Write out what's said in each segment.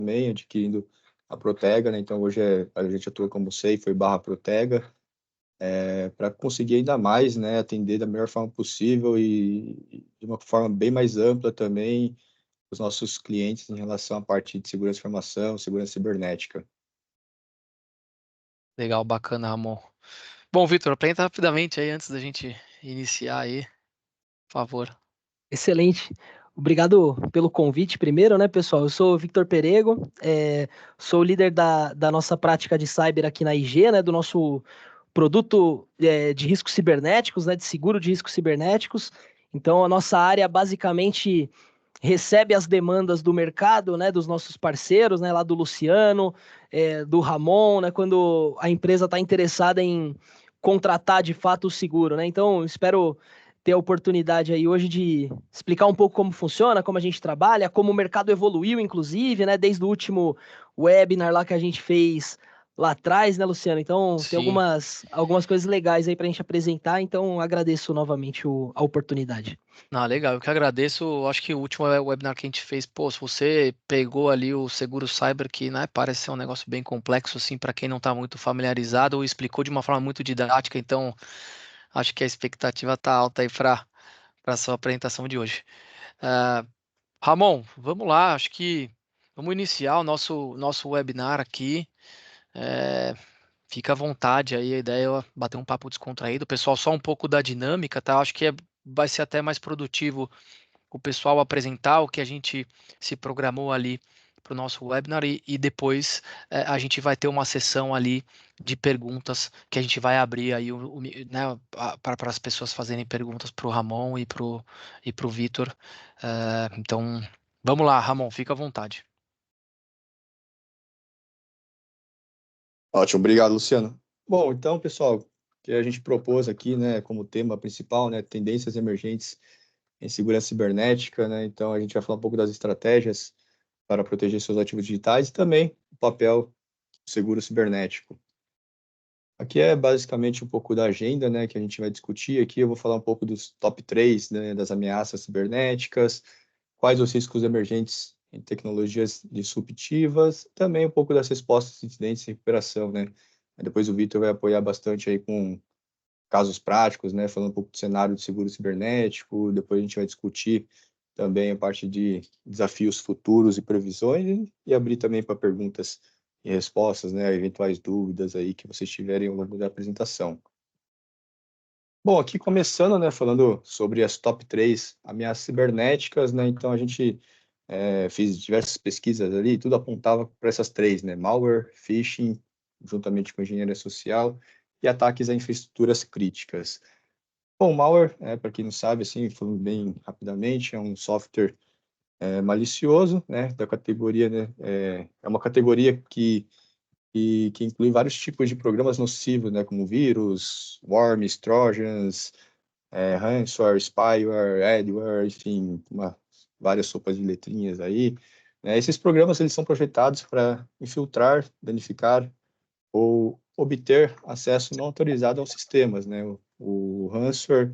também, adquirindo a Protega, né? Então hoje a gente atua como Safer barra Protega, para conseguir ainda mais, né, atender da melhor forma possível e de uma forma bem mais ampla também os nossos clientes em relação à parte de segurança de informação, segurança cibernética. Legal, bacana, Ramon. Bom, Vitor, apresenta rapidamente aí antes da gente iniciar aí, por favor. Excelente. Obrigado pelo convite primeiro, né, pessoal? Eu sou o Victor Perego, sou o líder da nossa prática de cyber aqui na IG, né, do nosso produto de riscos cibernéticos, né, de seguro de riscos cibernéticos. Então, a nossa área basicamente recebe as demandas do mercado, né, dos nossos parceiros, né, lá do Luciano, do Ramon, né, quando a empresa está interessada em contratar de fato o seguro, né? Então, espero ter a oportunidade aí hoje de explicar um pouco como funciona, como a gente trabalha, como o mercado evoluiu, inclusive, né? Desde o último webinar lá que a gente fez lá atrás, né, Luciano? Então, tem Sim. algumas coisas legais aí para a gente apresentar, então agradeço novamente a oportunidade. Não, legal, eu que agradeço. Acho que o último webinar que a gente fez, pô, se você pegou ali o seguro cyber, que, né, parece ser um negócio bem complexo, assim, para quem não está muito familiarizado, ou explicou de uma forma muito didática, então acho que a expectativa tá alta aí para a sua apresentação de hoje. Ah, Ramon, vamos lá, acho que vamos iniciar o nosso webinar aqui. É, Fica à vontade aí, a ideia é bater um papo descontraído. Pessoal, só um pouco da dinâmica, tá? Acho que vai ser até mais produtivo o pessoal apresentar o que a gente se programou ali para o nosso webinar e depois a gente vai ter uma sessão ali de perguntas que a gente vai abrir aí né, para as pessoas fazerem perguntas para o Ramon e para o Vitor. Então, vamos lá, Ramon, fica à vontade. Ótimo, obrigado, Luciano. Bom, então, pessoal, o que a gente propôs aqui, né, como tema principal, né, tendências emergentes em segurança cibernética, né? Então, a gente vai falar um pouco das estratégias para proteger seus ativos digitais e também o papel do seguro cibernético. Aqui é basicamente um pouco da agenda, né, que a gente vai discutir. Aqui eu vou falar um pouco dos top 3, né, das ameaças cibernéticas, quais os riscos emergentes em tecnologias disruptivas, também um pouco das respostas de incidentes e recuperação, né. Depois o Vitor vai apoiar bastante aí com casos práticos, né, falando um pouco do cenário de seguro cibernético. Depois a gente vai discutir também a parte de desafios futuros e previsões e abrir também para perguntas e respostas, né, eventuais dúvidas aí que vocês tiverem ao longo da apresentação. Bom, aqui começando, né, falando sobre as top 3 ameaças cibernéticas, né, então a gente fez diversas pesquisas ali, tudo apontava para essas três, né, malware, phishing, juntamente com engenharia social e ataques a infraestruturas críticas. Bom, malware, para quem não sabe, assim, falando bem rapidamente, é um software malicioso, né, da categoria, né, é uma categoria que inclui vários tipos de programas nocivos, né, como vírus, worms, trojans, ransomware, spyware, adware, enfim, várias sopas de letrinhas aí. Esses programas eles são projetados para infiltrar, danificar ou obter acesso não autorizado aos sistemas, né? O ransomware,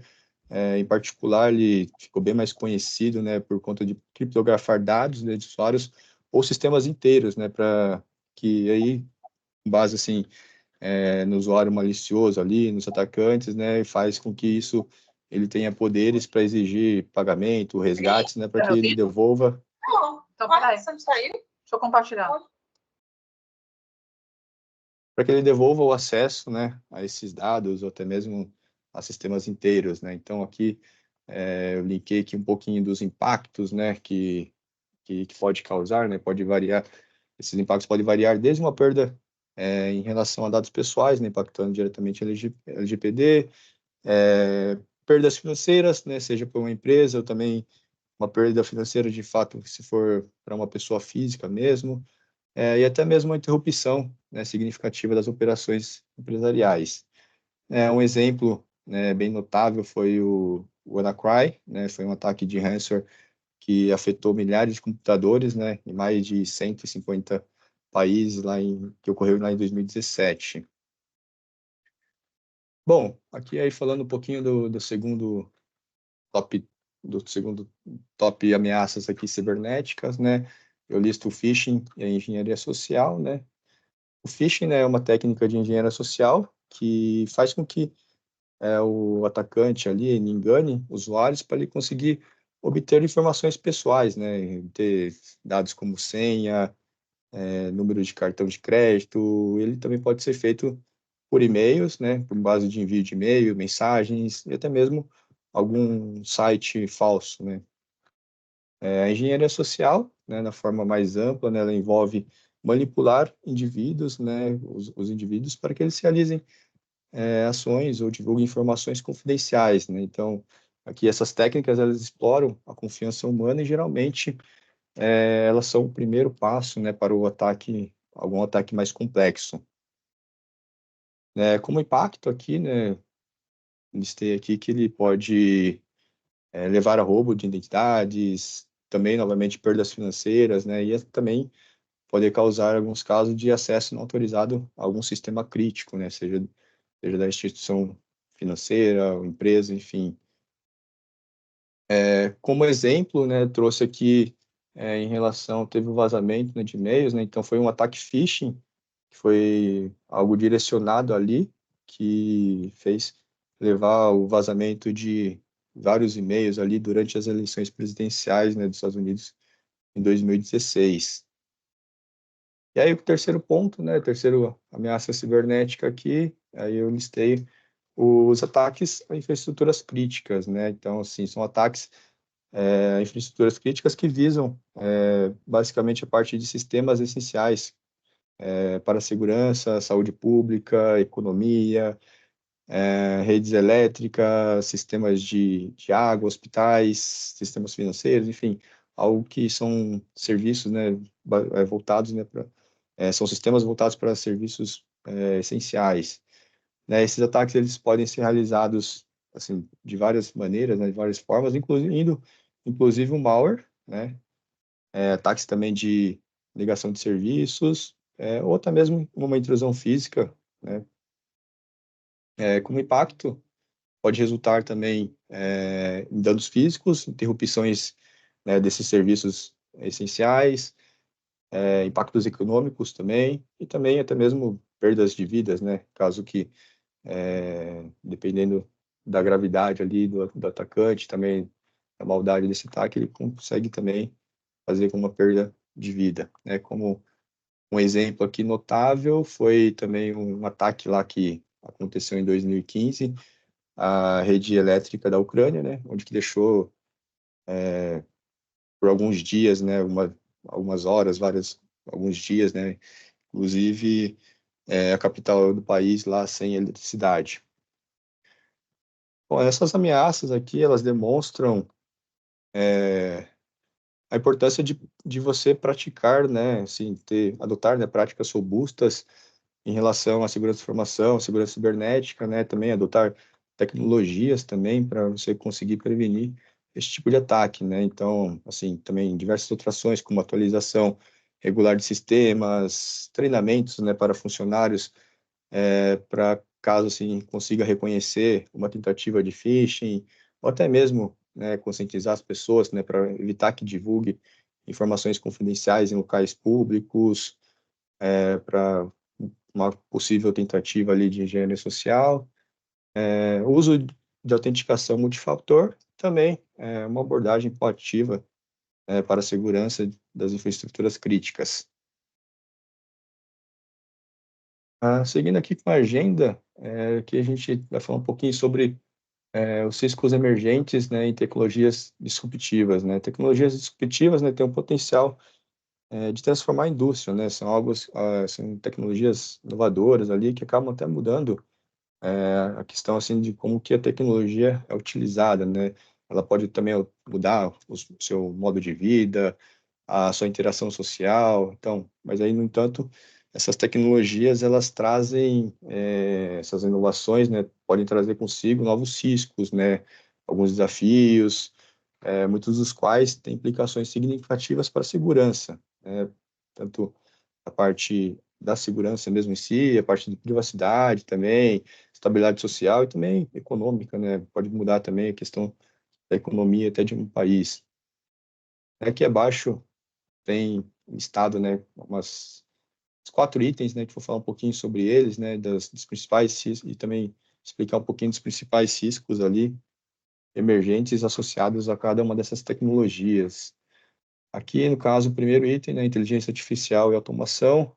em particular, ele ficou bem mais conhecido, né, por conta de criptografar dados, né, de usuários ou sistemas inteiros, né, para que aí, com base assim, no usuário malicioso ali, nos atacantes, né, e faz com que isso ele tenha poderes para exigir pagamento, resgates, né, para que ele devolva. Então, peraí. Deixa eu compartilhar. Para que ele devolva o acesso, né, a esses dados ou até mesmo a sistemas inteiros, né. Então aqui eu linkei aqui um pouquinho dos impactos, né, que pode causar, né, pode variar. Esses impactos podem variar desde uma perda em relação a dados pessoais, né, impactando diretamente a LGPD, perdas financeiras, né, seja para uma empresa ou também uma perda financeira de fato, se for para uma pessoa física mesmo, e até mesmo uma interrupção, né, significativa das operações empresariais. Um exemplo, né, bem notável foi o WannaCry, né, foi um ataque de ransomware que afetou milhares de computadores, né, em mais de 150 países que ocorreu lá em 2017. Bom, aqui aí falando um pouquinho do segundo top ameaças aqui cibernéticas, né? eu listo o phishing e a engenharia social, né? O phishing, né, é uma técnica de engenharia social que faz com que o atacante ali ele engane usuários para ele conseguir obter informações pessoais, né? Ter dados como senha, número de cartão de crédito. Ele também pode ser feito por e-mails, né? Por base de envio de e-mail, mensagens e até mesmo algum site falso, né? A engenharia social, né, na forma mais ampla, né, ela envolve manipular indivíduos, né, os indivíduos para que eles realizem ações ou divulguem informações confidenciais, né? Então, aqui essas técnicas elas exploram a confiança humana e geralmente elas são o primeiro passo, né, para o ataque, algum ataque mais complexo. Como impacto aqui, né, listei aqui que ele pode levar a roubo de identidades, também novamente perdas financeiras, né, e também poder causar alguns casos de acesso não autorizado a algum sistema crítico, né, seja da instituição financeira, ou empresa, enfim. Como exemplo, né, trouxe aqui em relação, teve um vazamento, né, de e-mails, né, então foi um ataque phishing, que foi algo direcionado ali, que fez levar o vazamento de vários e-mails ali durante as eleições presidenciais, né, dos Estados Unidos em 2016. E aí o terceiro ponto, né, terceiro ameaça cibernética aqui, aí eu listei os ataques a infraestruturas críticas, né? Então, assim, são ataques a infraestruturas críticas que visam basicamente a parte de sistemas essenciais para a segurança, saúde pública, economia, redes elétricas, sistemas de água, hospitais, sistemas financeiros, enfim, algo que são serviços, né, voltados, né, são sistemas voltados para serviços essenciais. Né? Esses ataques eles podem ser realizados assim de várias maneiras, né, de várias formas, inclusive o malware, né? Ataques também de ligação de serviços, ou até mesmo uma intrusão física, né? Como impacto pode resultar também em danos físicos, interrupções, né, desses serviços essenciais, impactos econômicos também e também até mesmo perdas de vidas, né? Caso que dependendo da gravidade ali do atacante, também da maldade desse ataque, ele consegue também fazer com uma perda de vida, né? Como um exemplo aqui notável foi também um ataque lá que aconteceu em 2015, a rede elétrica da Ucrânia, né? Onde que deixou por alguns dias, né? Algumas horas, alguns dias, né? Inclusive a capital do país lá sem eletricidade. Bom, essas ameaças aqui, elas demonstram a importância de você praticar, né, assim, adotar, né, práticas robustas em relação à segurança da informação, segurança cibernética, né, também adotar tecnologias também para você conseguir prevenir esse tipo de ataque, né. Então, assim, também diversas outras ações, como atualização regular de sistemas, treinamentos, né, para funcionários, para caso assim consiga reconhecer uma tentativa de phishing, ou até mesmo, né, conscientizar as pessoas, né, para evitar que divulgue informações confidenciais em locais públicos, para uma possível tentativa ali de engenharia social, o uso de autenticação multifator também é uma abordagem proativa para a segurança das infraestruturas críticas. Seguindo aqui com a agenda, que a gente vai falar um pouquinho sobre os riscos emergentes, né, em tecnologias disruptivas, né? Tecnologias disruptivas, né, têm um potencial de transformar a indústria, né? São tecnologias inovadoras ali que acabam até mudando a questão assim de como que a tecnologia é utilizada, né? Ela pode também mudar o seu modo de vida, a sua interação social, então, mas aí, no entanto, essas tecnologias, elas trazem, essas inovações, né, podem trazer consigo novos riscos, né, alguns desafios, muitos dos quais têm implicações significativas para a segurança, né, tanto a parte da segurança mesmo em si, a parte de privacidade também, estabilidade social e também econômica, né, pode mudar também a questão da economia até de um país. Aqui abaixo tem listado, né, uns 4 itens, né, que vou falar um pouquinho sobre eles, né, dos principais riscos, e também explicar um pouquinho dos principais riscos ali emergentes associados a cada uma dessas tecnologias. Aqui, no caso, o primeiro item, né, inteligência artificial e automação,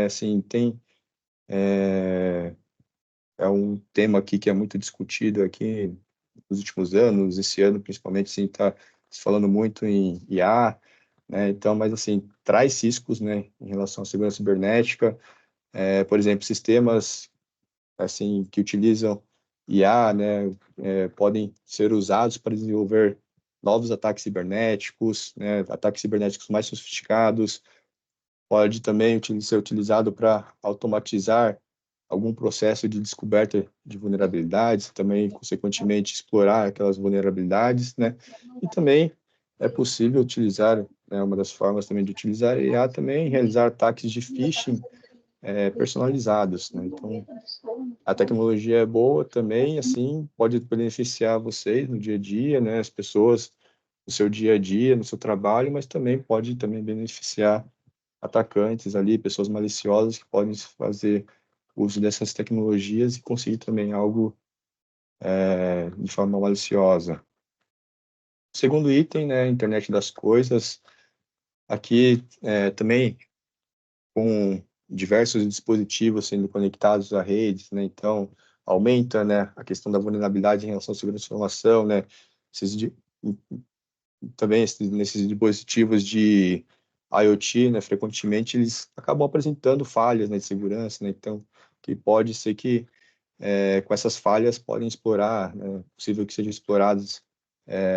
assim, é um tema aqui que é muito discutido aqui nos últimos anos, esse ano principalmente, assim, está se falando muito em IA, né, então, mas, assim, traz riscos, né, em relação à segurança cibernética, por exemplo, sistemas, assim, que utilizam IA, né, podem ser usados para desenvolver novos ataques cibernéticos, né, ataques cibernéticos mais sofisticados, pode também ser utilizado para automatizar algum processo de descoberta de vulnerabilidades, também, consequentemente, explorar aquelas vulnerabilidades, né? E também é possível utilizar, né, uma das formas também de utilizar IA também, realizar ataques de phishing personalizados, né? Então, a tecnologia é boa também, assim, pode beneficiar vocês no dia a dia, né? As pessoas no seu dia a dia, no seu trabalho, mas também pode também beneficiar atacantes ali, pessoas maliciosas que podem fazer uso dessas tecnologias e conseguir também algo de forma maliciosa. Segundo item, né, internet das coisas. Aqui também com diversos dispositivos sendo conectados a redes, né, então aumenta, né, a questão da vulnerabilidade em relação à segurança da informação, né, também nesses dispositivos de IoT, né, frequentemente eles acabam apresentando falhas, né, de segurança, né, então que pode ser que com essas falhas podem explorar, né, possível que sejam explorados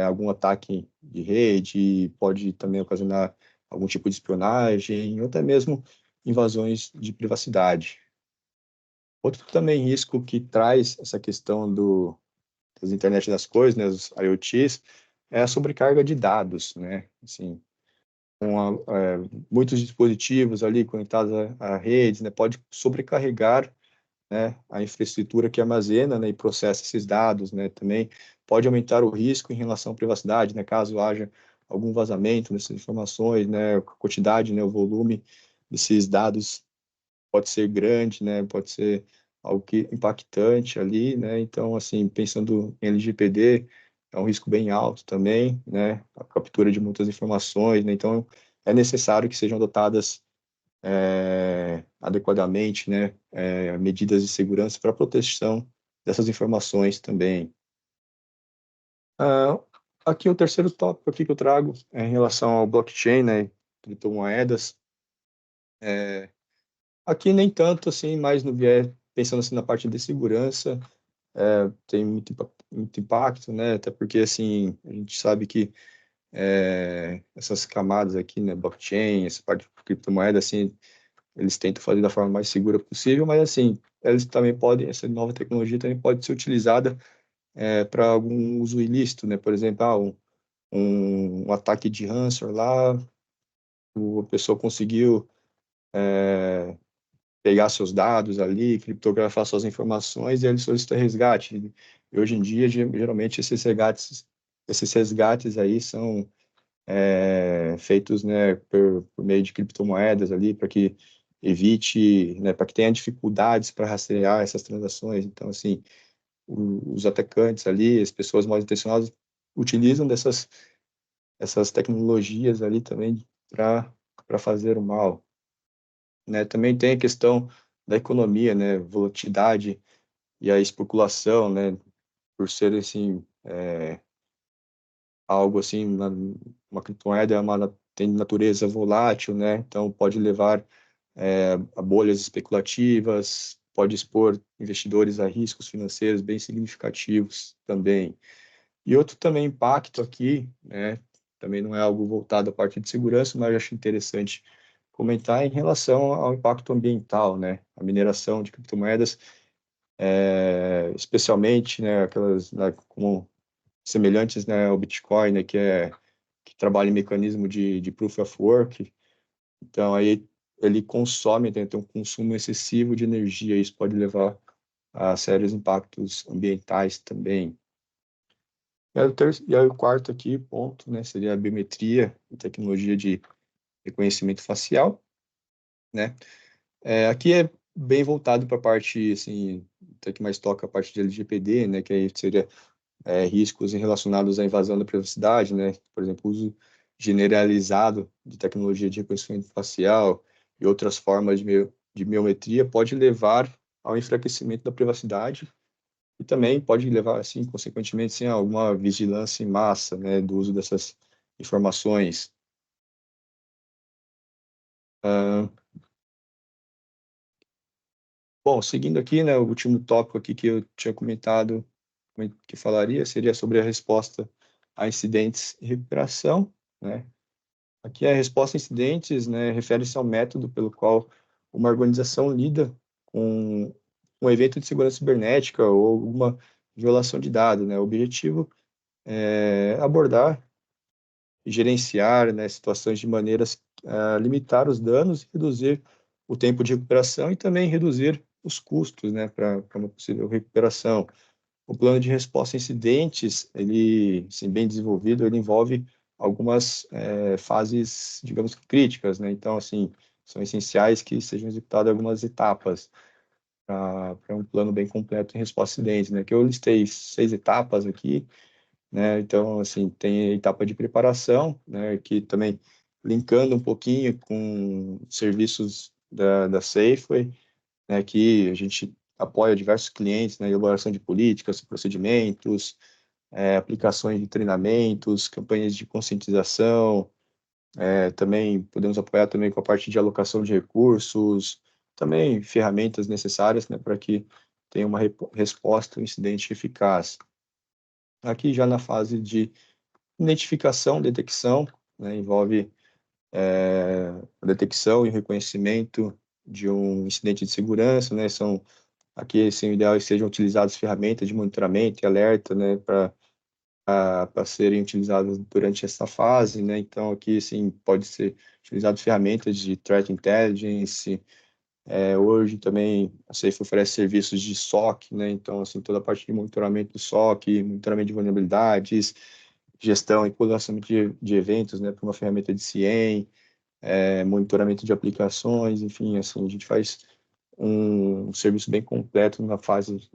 algum ataque de rede, pode também ocasionar algum tipo de espionagem, ou até mesmo invasões de privacidade. Outro também risco que traz essa questão das internet das coisas, né, os IoTs, é a sobrecarga de dados, né, assim, muitos dispositivos ali conectados a redes, né, pode sobrecarregar, né, a infraestrutura que armazena, né, e processa esses dados, né, também pode aumentar o risco em relação à privacidade, né, caso haja algum vazamento dessas informações, né, a quantidade, né, o volume desses dados pode ser grande, né, pode ser algo que impactante ali, né, então, assim, pensando em LGPD, é um risco bem alto também, né, a captura de muitas informações, né, então é necessário que sejam adotadas adequadamente, né, medidas de segurança para proteção dessas informações também. Aqui o terceiro tópico aqui que eu trago é em relação ao blockchain, né, criptomoedas. Aqui nem tanto assim, mas no viés, pensando assim na parte de segurança, tem muito impacto, né, até porque assim, a gente sabe que essas camadas aqui, né, blockchain, essa parte de criptomoeda, assim, eles tentam fazer da forma mais segura possível, mas assim, eles também podem, essa nova tecnologia também pode ser utilizada para algum uso ilícito, né? Por exemplo, um ataque de ransomware lá, a pessoa conseguiu pegar seus dados ali, criptografar suas informações e ele solicita resgate. E hoje em dia, geralmente, esses resgates aí são feitos, né, por meio de criptomoedas ali, para que evite, né, para que tenha dificuldades para rastrear essas transações. Então, assim, os atacantes ali, as pessoas mal intencionadas, utilizam essas tecnologias ali também para fazer o mal, né? Também tem a questão da economia, né, volatilidade e a especulação, né, por ser assim algo assim, uma criptomoeda tem natureza volátil, né? Então pode levar a bolhas especulativas, pode expor investidores a riscos financeiros bem significativos também. E outro também impacto aqui, né? Também não é algo voltado à parte de segurança, mas eu acho interessante comentar em relação ao impacto ambiental, né? A mineração de criptomoedas, especialmente, né, aquelas, né, como semelhantes, né, ao Bitcoin, né, que trabalha em mecanismo de proof of work. Então, aí ele consome, tem um consumo excessivo de energia, isso pode levar a sérios impactos ambientais também. E aí, o quarto aqui, ponto, né, seria a biometria e tecnologia de reconhecimento facial, né? Aqui é bem voltado para a parte, assim, até que mais toca a parte de LGPD, né? Que aí seria riscos relacionados à invasão da privacidade, né? Por exemplo, uso generalizado de tecnologia de reconhecimento facial e outras formas de biometria pode levar ao enfraquecimento da privacidade e também pode levar, assim, consequentemente, assim, a alguma vigilância em massa, né, do uso dessas informações. Bom, seguindo aqui, né, o último tópico aqui que eu tinha comentado, que falaria, seria sobre a resposta a incidentes e recuperação, né? Aqui a resposta a incidentes, né, refere-se ao método pelo qual uma organização lida com um evento de segurança cibernética ou alguma violação de dados, né? O objetivo é abordar e gerenciar, né, situações de maneiras a limitar os danos e reduzir o tempo de recuperação e também reduzir os custos, né, para uma possível recuperação. O plano de resposta a incidentes, ele, assim, bem desenvolvido, ele envolve algumas fases, digamos, críticas, né? Então, assim, são essenciais que sejam executadas algumas etapas para um plano bem completo em resposta a incidentes, né? Que eu listei 6 etapas aqui, né? Então, assim, tem a etapa de preparação, né? Que também linkando um pouquinho com serviços da Safeway, né, que a gente apoia diversos clientes na elaboração de políticas, procedimentos, aplicações de treinamentos, campanhas de conscientização, também podemos apoiar também com a parte de alocação de recursos, também ferramentas necessárias, né, para que tenha uma resposta ao incidente eficaz. Aqui já na fase de identificação, detecção, né, envolve a detecção e reconhecimento de um incidente de segurança, né, aqui, assim, o ideal é que sejam utilizadas ferramentas de monitoramento e alerta, né, para serem utilizadas durante essa fase, né? Então, aqui, assim, pode ser utilizado ferramentas de threat intelligence. Hoje também a Safe oferece serviços de SOC, né? Então, assim, toda a parte de monitoramento do SOC, monitoramento de vulnerabilidades, gestão e coordenação de eventos, né, para uma ferramenta de CIEM, monitoramento de aplicações, enfim, assim, a gente faz um serviço bem completo na fase,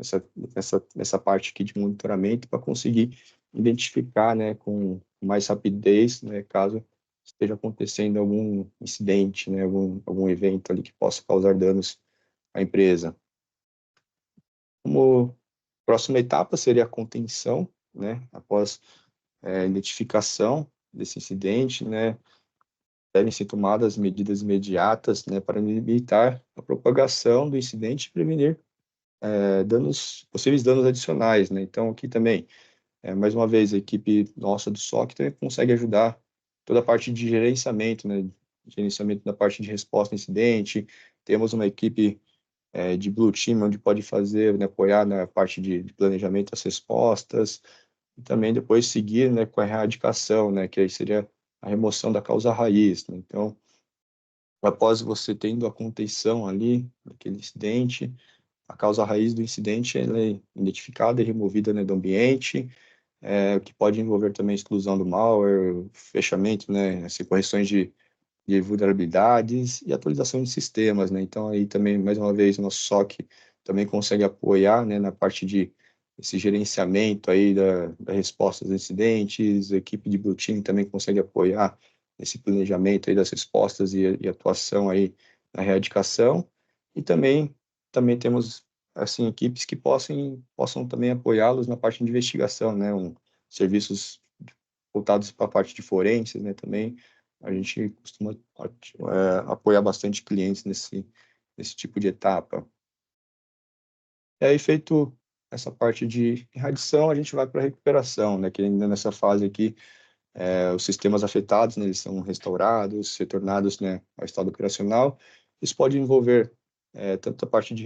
nessa parte aqui de monitoramento, para conseguir identificar, né, com mais rapidez, né, caso esteja acontecendo algum incidente, né, algum evento ali que possa causar danos à empresa. Como próxima etapa seria a contenção, né, após a identificação desse incidente, né, devem ser tomadas medidas imediatas, né, para limitar a propagação do incidente e prevenir possíveis danos adicionais, né? Então, aqui também, mais uma vez, a equipe nossa do SOC também consegue ajudar toda a parte de gerenciamento, né? Gerenciamento da parte de resposta a incidente. Temos uma equipe de Blue Team, onde pode fazer, né, apoiar na parte de planejamento das respostas, e também depois seguir, né, com a erradicação, né, que aí seria a remoção da causa raiz, né? Então, após você tendo a contenção ali, daquele incidente, a causa raiz do incidente ela é identificada e removida, né, do ambiente, que pode envolver também exclusão do malware, fechamento, né, assim, correções de vulnerabilidades e atualização de sistemas, né? Então, aí também, mais uma vez, o nosso SOC também consegue apoiar, né, na parte de esse gerenciamento aí da resposta aos incidentes, a equipe de Blue Team também consegue apoiar esse planejamento aí das respostas e atuação aí na erradicação, e também temos, assim, equipes que possam também apoiá-los na parte de investigação, né, serviços voltados para a parte de forenses, né, também, a gente costuma apoiar bastante clientes nesse tipo de etapa. E aí, feito essa parte de erradicação, a gente vai para a recuperação, né, que ainda nessa fase aqui, os sistemas afetados, né, eles são restaurados, retornados, né, ao estado operacional. Isso pode envolver tanto a parte de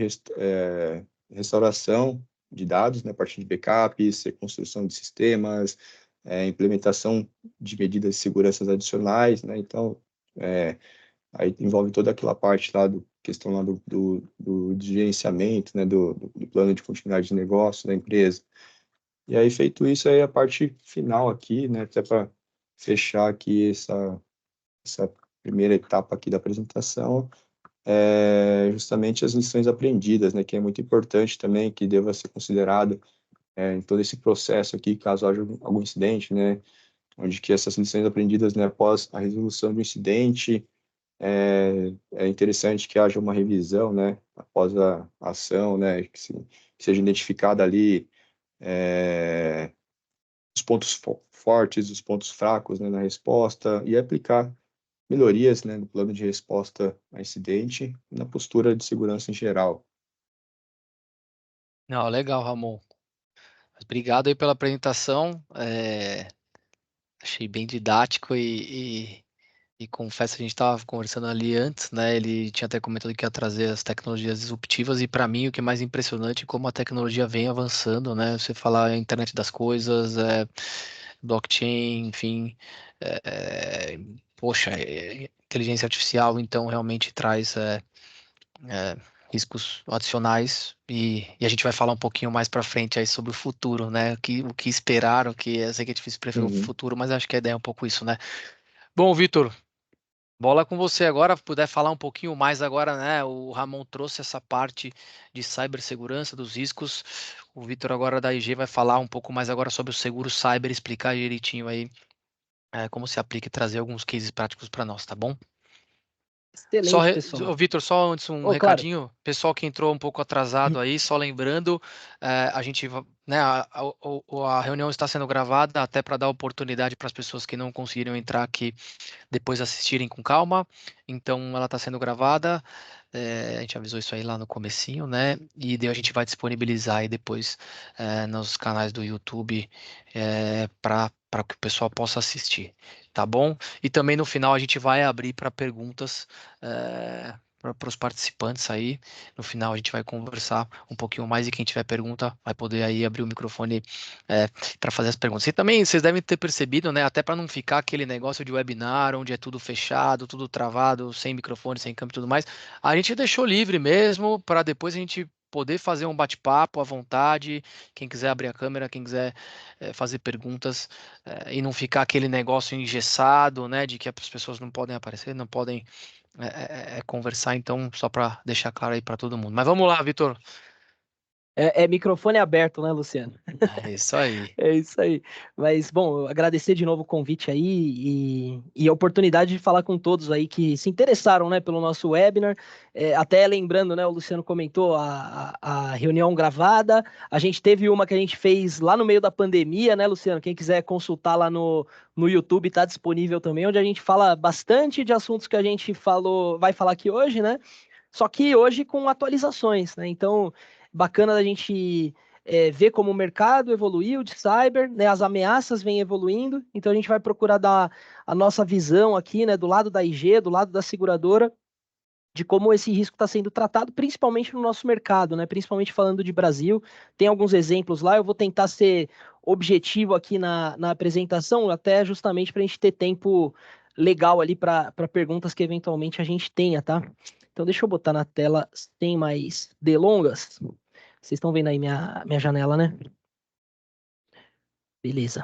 restauração de dados, né, a parte de backups, reconstrução de sistemas, implementação de medidas de segurança adicionais, né, então, aí envolve toda aquela parte lá questão lá do gerenciamento, né, do plano de continuidade de negócio da empresa. E aí, feito isso, aí a parte final aqui, né, até para fechar aqui essa primeira etapa aqui da apresentação, justamente as lições aprendidas, né, que é muito importante também, que deva ser considerado em todo esse processo aqui, caso haja algum incidente, né, onde que essas lições aprendidas, né, após a resolução do incidente, é interessante que haja uma revisão, né, após a ação, né, que seja identificada ali os pontos fortes, os pontos fracos, né, na resposta e aplicar melhorias, né, no plano de resposta a incidente e na postura de segurança em geral. Não, legal, Ramon. Obrigado aí pela apresentação. Achei bem didático e confesso que a gente estava conversando ali antes, né? Ele tinha até comentado que ia trazer as tecnologias disruptivas e para mim o que é mais impressionante é como a tecnologia vem avançando, né? Você falar a internet das coisas, blockchain, enfim, poxa, inteligência artificial então realmente traz riscos adicionais e a gente vai falar um pouquinho mais para frente aí sobre o futuro, né? O que esperar, eu sei que é difícil prever o futuro, mas acho que a ideia é um pouco isso, né? Bom, Vitor, bola com você agora, puder falar um pouquinho mais agora, né? O Ramon trouxe essa parte de cibersegurança, dos riscos. O Vitor agora da IG vai falar um pouco mais agora sobre o seguro cyber, explicar direitinho aí como se aplica e trazer alguns cases práticos para nós, tá bom? Excelente, pessoal. Vitor, só antes um Claro. recadinho. Pessoal que entrou um pouco atrasado aí, só lembrando, a gente, né, a reunião está sendo gravada até para dar oportunidade para as pessoas que não conseguiram entrar aqui depois assistirem com calma. Então, ela está sendo gravada. A gente avisou isso aí lá no comecinho, né? E daí a gente vai disponibilizar aí depois nos canais do YouTube para que o pessoal possa assistir, tá bom? E também no final a gente vai abrir para perguntas para os participantes aí. No final a gente vai conversar um pouquinho mais e quem tiver pergunta vai poder aí abrir o microfone para fazer as perguntas. E também vocês devem ter percebido, né? Até para não ficar aquele negócio de webinar onde é tudo fechado, tudo travado, sem microfone, sem câmera e tudo mais. A gente deixou livre mesmo para depois a gente poder fazer um bate-papo à vontade. Quem quiser abrir a câmera, quem quiser fazer perguntas e não ficar aquele negócio engessado, né? De que as pessoas não podem aparecer, não podem conversar. Então, só para deixar claro aí para todo mundo. Mas vamos lá, Vitor. Microfone aberto, né, Luciano? É isso aí. É isso aí. Mas, bom, agradecer de novo o convite aí e a oportunidade de falar com todos aí que se interessaram, né, pelo nosso webinar. Até lembrando, né, o Luciano comentou a reunião gravada. A gente teve uma que a gente fez lá no meio da pandemia, né, Luciano? Quem quiser consultar lá no YouTube está disponível também, onde a gente fala bastante de assuntos que a gente vai falar aqui hoje, né? Só que hoje com atualizações, né? Então, bacana da gente ver como o mercado evoluiu de cyber, né? As ameaças vêm evoluindo, então a gente vai procurar dar a nossa visão aqui, né? Do lado da IG, do lado da seguradora, de como esse risco está sendo tratado, principalmente no nosso mercado, né? Principalmente falando de Brasil. Tem alguns exemplos lá, eu vou tentar ser objetivo aqui na apresentação, até justamente para a gente ter tempo legal ali para perguntas que eventualmente a gente tenha, tá? Então deixa eu botar na tela sem mais delongas. Vocês estão vendo aí minha janela, né? Beleza.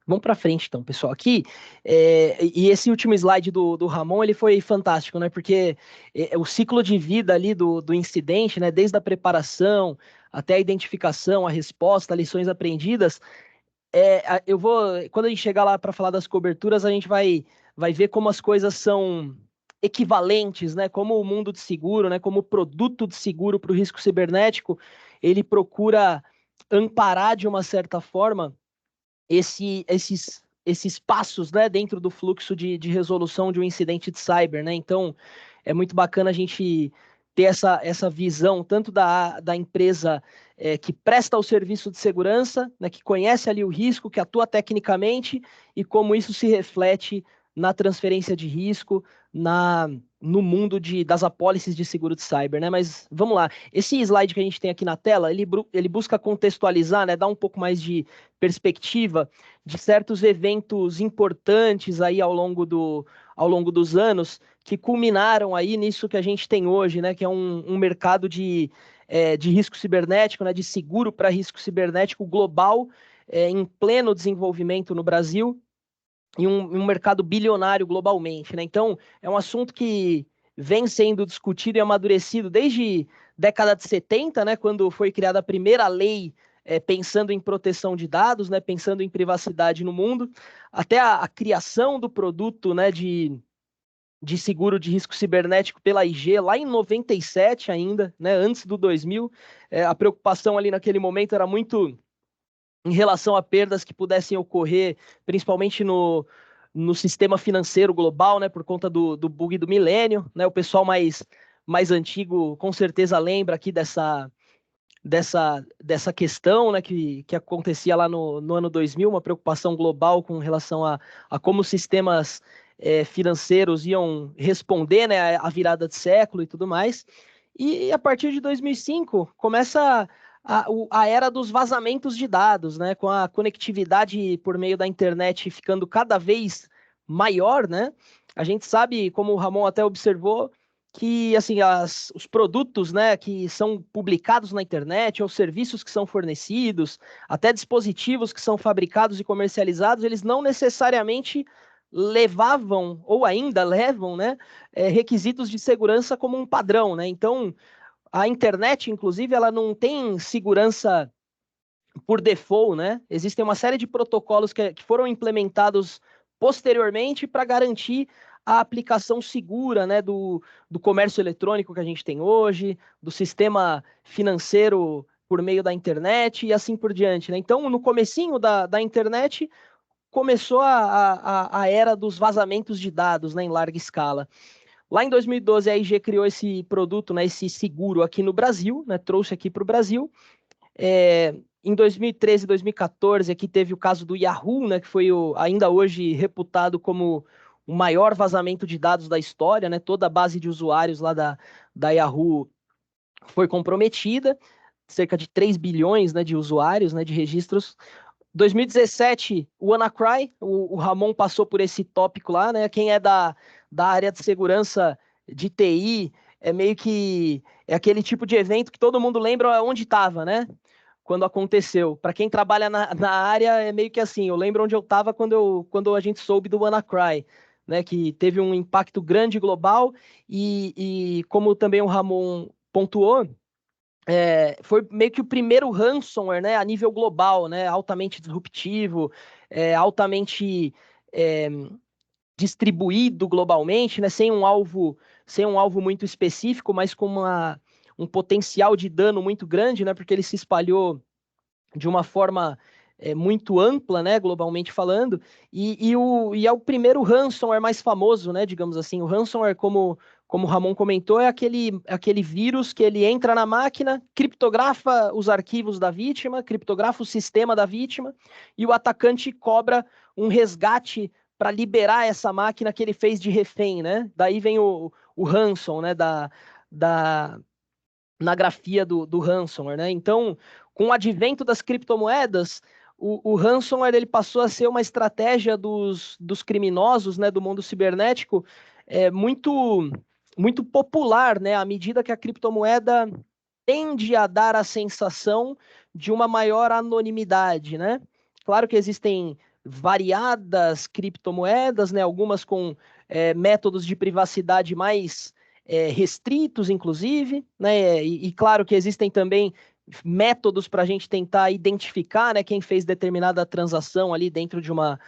Vamos para frente, então, pessoal. Aqui, e esse último slide do Ramon, ele foi fantástico, né? Porque o ciclo de vida ali do incidente, né? Desde a preparação até a identificação, a resposta, lições aprendidas. Quando a gente chegar lá para falar das coberturas, a gente vai ver como as coisas são equivalentes, né? Como o mundo de seguro, né? Como o produto de seguro para o risco cibernético, ele procura amparar de uma certa forma esses passos, né, dentro do fluxo de resolução de um incidente de cyber, né? Então, é muito bacana a gente ter essa visão tanto da empresa que presta o serviço de segurança, né, que conhece ali o risco, que atua tecnicamente e como isso se reflete na transferência de risco, no mundo das apólices de seguro de cyber, né? Mas vamos lá. Esse slide que a gente tem aqui na tela, ele busca contextualizar, né, dar um pouco mais de perspectiva de certos eventos importantes aí ao longo dos anos que culminaram aí nisso que a gente tem hoje, né? Que é um mercado de risco cibernético, né? De seguro para risco cibernético global em pleno desenvolvimento no Brasil. em um mercado bilionário globalmente, né? Então, é um assunto que vem sendo discutido e amadurecido desde década de 70, né, quando foi criada a primeira lei pensando em proteção de dados, né, pensando em privacidade no mundo, até a criação do produto, né, de seguro de risco cibernético pela IG, lá em 97 ainda, né, antes do 2000. A preocupação ali naquele momento era muito em relação a perdas que pudessem ocorrer, principalmente no sistema financeiro global, né, por conta do bug do milênio, né, o pessoal mais antigo com certeza lembra aqui dessa questão, né, que acontecia lá no ano 2000, uma preocupação global com relação a como os sistemas financeiros iam responder, né, à virada de século e tudo mais. E a partir de 2005 começa a era dos vazamentos de dados, né, com a conectividade por meio da internet ficando cada vez maior, né? A gente sabe, como o Ramon até observou, que assim os produtos, né, que são publicados na internet, ou serviços que são fornecidos, até dispositivos que são fabricados e comercializados, eles não necessariamente levavam ou ainda levam, né, requisitos de segurança como um padrão, né? Então, a internet, inclusive, ela não tem segurança por default, né? Existem uma série de protocolos que foram implementados posteriormente para garantir a aplicação segura, né, do comércio eletrônico que a gente tem hoje, do sistema financeiro por meio da internet e assim por diante, né? Então, no comecinho da internet, começou a era dos vazamentos de dados, né, em larga escala. Lá em 2012, a IG criou esse produto, né, esse seguro aqui no Brasil, né, trouxe aqui para o Brasil. Em 2013 e 2014, aqui teve o caso do Yahoo, né, que foi ainda hoje reputado como o maior vazamento de dados da história, né? Toda a base de usuários lá da Yahoo foi comprometida, cerca de 3 bilhões, né, de usuários, né, de registros. 2017, o WannaCry, o Ramon passou por esse tópico lá, né? Quem é da área de segurança de TI, é meio que é aquele tipo de evento que todo mundo lembra onde estava, né? Quando aconteceu. Para quem trabalha na área, é meio que assim, eu lembro onde eu estava quando a gente soube do WannaCry, né? Que teve um impacto grande global e como também o Ramon pontuou, foi meio que o primeiro ransomware, né, a nível global, né, altamente disruptivo, altamente é, distribuído globalmente, né, sem um alvo muito específico, mas com um potencial de dano muito grande, né, porque ele se espalhou de uma forma muito ampla, né, globalmente falando, e é o primeiro ransomware mais famoso, né, digamos assim. O ransomware, como o Ramon comentou, é aquele vírus que ele entra na máquina, criptografa os arquivos da vítima, criptografa o sistema da vítima, e o atacante cobra um resgate para liberar essa máquina que ele fez de refém, né? Daí vem o ransom, né, na grafia do ransomware, né? Então, com o advento das criptomoedas, o ransomware ele passou a ser uma estratégia dos criminosos, né, do mundo cibernético, muito muito popular, né? À medida que a criptomoeda tende a dar a sensação de uma maior anonimidade, né? Claro que existem variadas criptomoedas, né? Algumas com métodos de privacidade mais restritos, inclusive, né? E claro que existem também métodos para a gente tentar identificar, né, quem fez determinada transação ali dentro de uma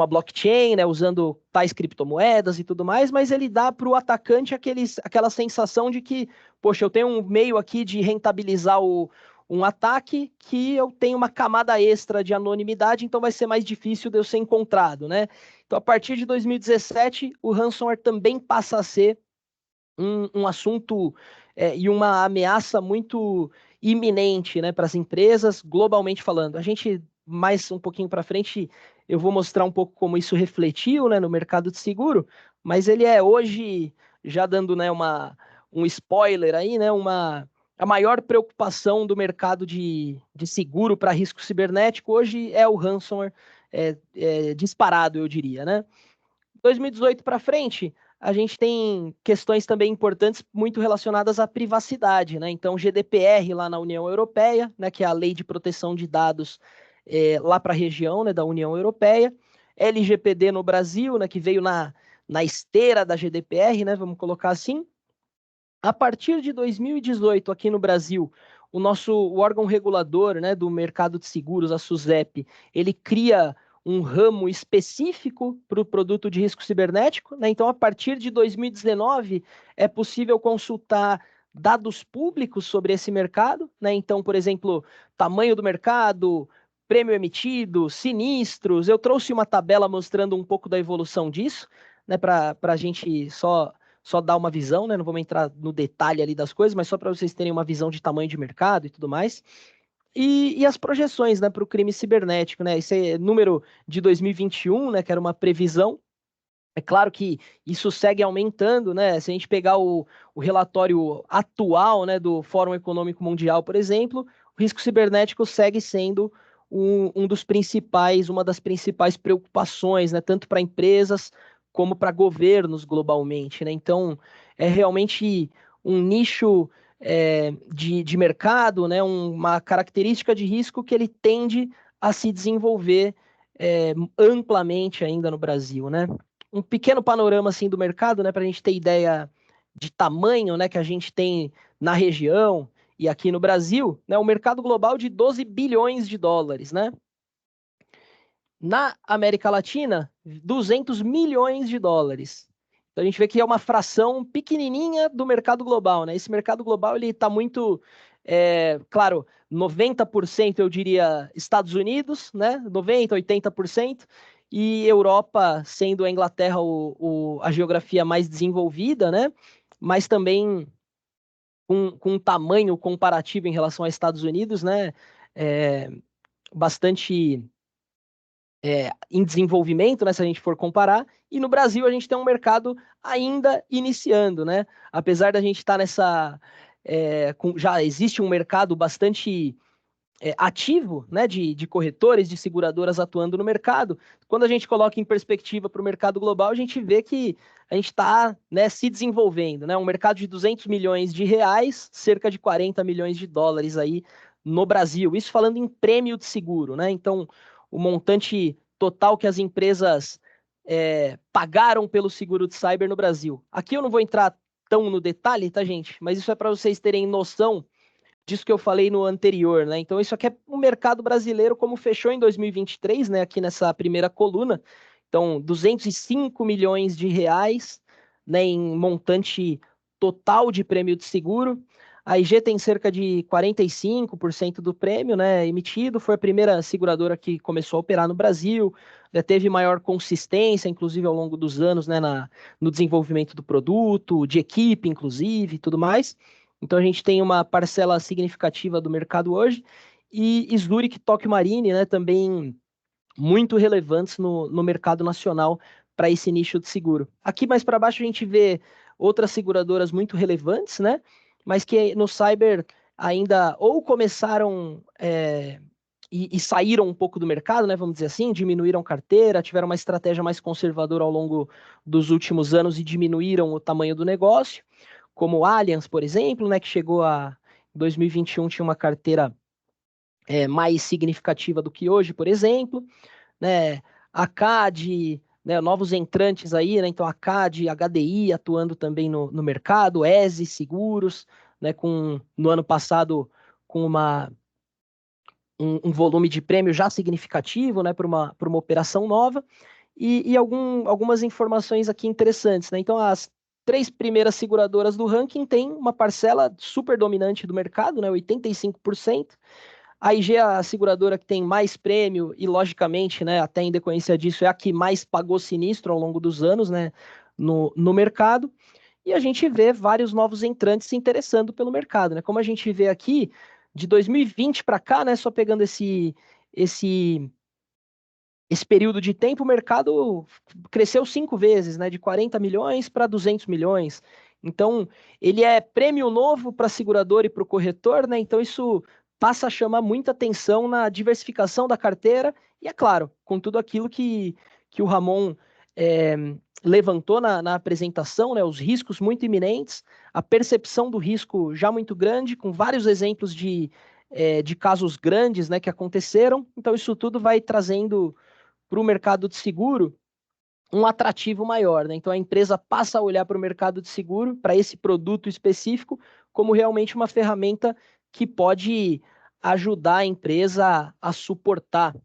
blockchain, né, usando tais criptomoedas e tudo mais, mas ele dá para o atacante aquela sensação de que, poxa, eu tenho um meio aqui de rentabilizar um ataque que eu tenho uma camada extra de anonimidade, então vai ser mais difícil de eu ser encontrado, né? Então, a partir de 2017, o ransomware também passa a ser um assunto e uma ameaça muito iminente, né, para as empresas, globalmente falando. A gente, mais um pouquinho para frente, eu vou mostrar um pouco como isso refletiu, né, no mercado de seguro, mas ele é hoje, já dando, né, um spoiler aí, né, a maior preocupação do mercado de seguro para risco cibernético hoje é o ransomware, disparado, eu diria, né? 2018 para frente, a gente tem questões também importantes muito relacionadas à privacidade, né? Então, GDPR lá na União Europeia, né, que é a Lei de Proteção de Dados lá para a região, né, da União Europeia, LGPD no Brasil, né, que veio na esteira da GDPR, né, vamos colocar assim. A partir de 2018, aqui no Brasil, o órgão regulador, né, do mercado de seguros, a SUSEP, ele cria um ramo específico para o produto de risco cibernético, né? Então, a partir de 2019, é possível consultar dados públicos sobre esse mercado, né? Então, por exemplo, tamanho do mercado, prêmio emitido, sinistros. Eu trouxe uma tabela mostrando um pouco da evolução disso, né, para a gente só dar uma visão, né? Não vamos entrar no detalhe ali das coisas, mas só para vocês terem uma visão de tamanho de mercado e tudo mais. E as projeções, né, para o crime cibernético, né? Esse é número de 2021, né, que era uma previsão. É claro que isso segue aumentando, né? Se a gente pegar o relatório atual, né, do Fórum Econômico Mundial, por exemplo, o risco cibernético segue sendo uma das principais preocupações, né, tanto para empresas como para governos globalmente, né? Então, é realmente um nicho de mercado, né, uma característica de risco que ele tende a se desenvolver amplamente ainda no Brasil, né? Um pequeno panorama assim do mercado, né, para a gente ter ideia de tamanho, né, que a gente tem na região e aqui no Brasil, né, o mercado global de 12 bilhões de dólares, né? Na América Latina, 200 milhões de dólares. Então a gente vê que é uma fração pequenininha do mercado global, né? Esse mercado global ele está muito, claro, 90% eu diria Estados Unidos, né? 90, 80%. E Europa, sendo a Inglaterra a geografia mais desenvolvida, né? Mas também com um tamanho comparativo em relação aos Estados Unidos, né? Bastante em desenvolvimento, né, se a gente for comparar, e no Brasil a gente tem um mercado ainda iniciando, né? Apesar da gente estar já existe um mercado bastante ativo, né, de corretores, de seguradoras atuando no mercado. Quando a gente coloca em perspectiva para o mercado global, a gente vê que a gente está, né, se desenvolvendo, né? Um mercado de 200 milhões de reais, cerca de 40 milhões de dólares aí no Brasil. Isso falando em prêmio de seguro, né? Então, o montante total que as empresas pagaram pelo seguro de cyber no Brasil. Aqui eu não vou entrar tão no detalhe, tá, gente? Mas isso é para vocês terem noção disso que eu falei no anterior, né? Então, isso aqui é o mercado brasileiro como fechou em 2023, né? Aqui nessa primeira coluna. Então, 205 milhões de reais, né, em montante total de prêmio de seguro. A IG tem cerca de 45% do prêmio, né, emitido. Foi a primeira seguradora que começou a operar no Brasil. Já teve maior consistência, inclusive ao longo dos anos, né, no desenvolvimento do produto, de equipe, inclusive, e tudo mais. Então a gente tem uma parcela significativa do mercado hoje. E Zurich e Tokio Marine, né, também muito relevantes no mercado nacional para esse nicho de seguro. Aqui mais para baixo a gente vê outras seguradoras muito relevantes, né? Mas que no cyber ainda ou começaram e saíram um pouco do mercado, né? Vamos dizer assim, diminuíram carteira, tiveram uma estratégia mais conservadora ao longo dos últimos anos e diminuíram o tamanho do negócio, como Allianz, por exemplo, né? Que chegou em 2021 tinha uma carteira mais significativa do que hoje, por exemplo, né? A CAD, né? Novos entrantes aí, né? Então a CAD, HDI atuando também no mercado, ESE Seguros, né? No ano passado com um volume de prêmio já significativo, né? Para uma operação nova e algumas informações aqui interessantes, né? Então as 3 primeiras seguradoras do ranking têm uma parcela super dominante do mercado, né? 85%. A IG é a seguradora que tem mais prêmio e, logicamente, né, até em decorrência disso, é a que mais pagou sinistro ao longo dos anos, né, no mercado. E a gente vê vários novos entrantes se interessando pelo mercado, né? Como a gente vê aqui, de 2020 para cá, né, só pegando esse período de tempo, o mercado cresceu 5 vezes, né, de 40 milhões para 200 milhões. Então, ele é prêmio novo para a seguradora e para o corretor, né? Então, isso passa a chamar muita atenção na diversificação da carteira e, é claro, com tudo aquilo que o Ramon levantou na apresentação, né? Os riscos muito iminentes, a percepção do risco já muito grande, com vários exemplos de casos grandes, né, que aconteceram. Então, isso tudo vai trazendo para o mercado de seguro um atrativo maior, né? Então a empresa passa a olhar para o mercado de seguro, para esse produto específico, como realmente uma ferramenta que pode ajudar a empresa a suportar,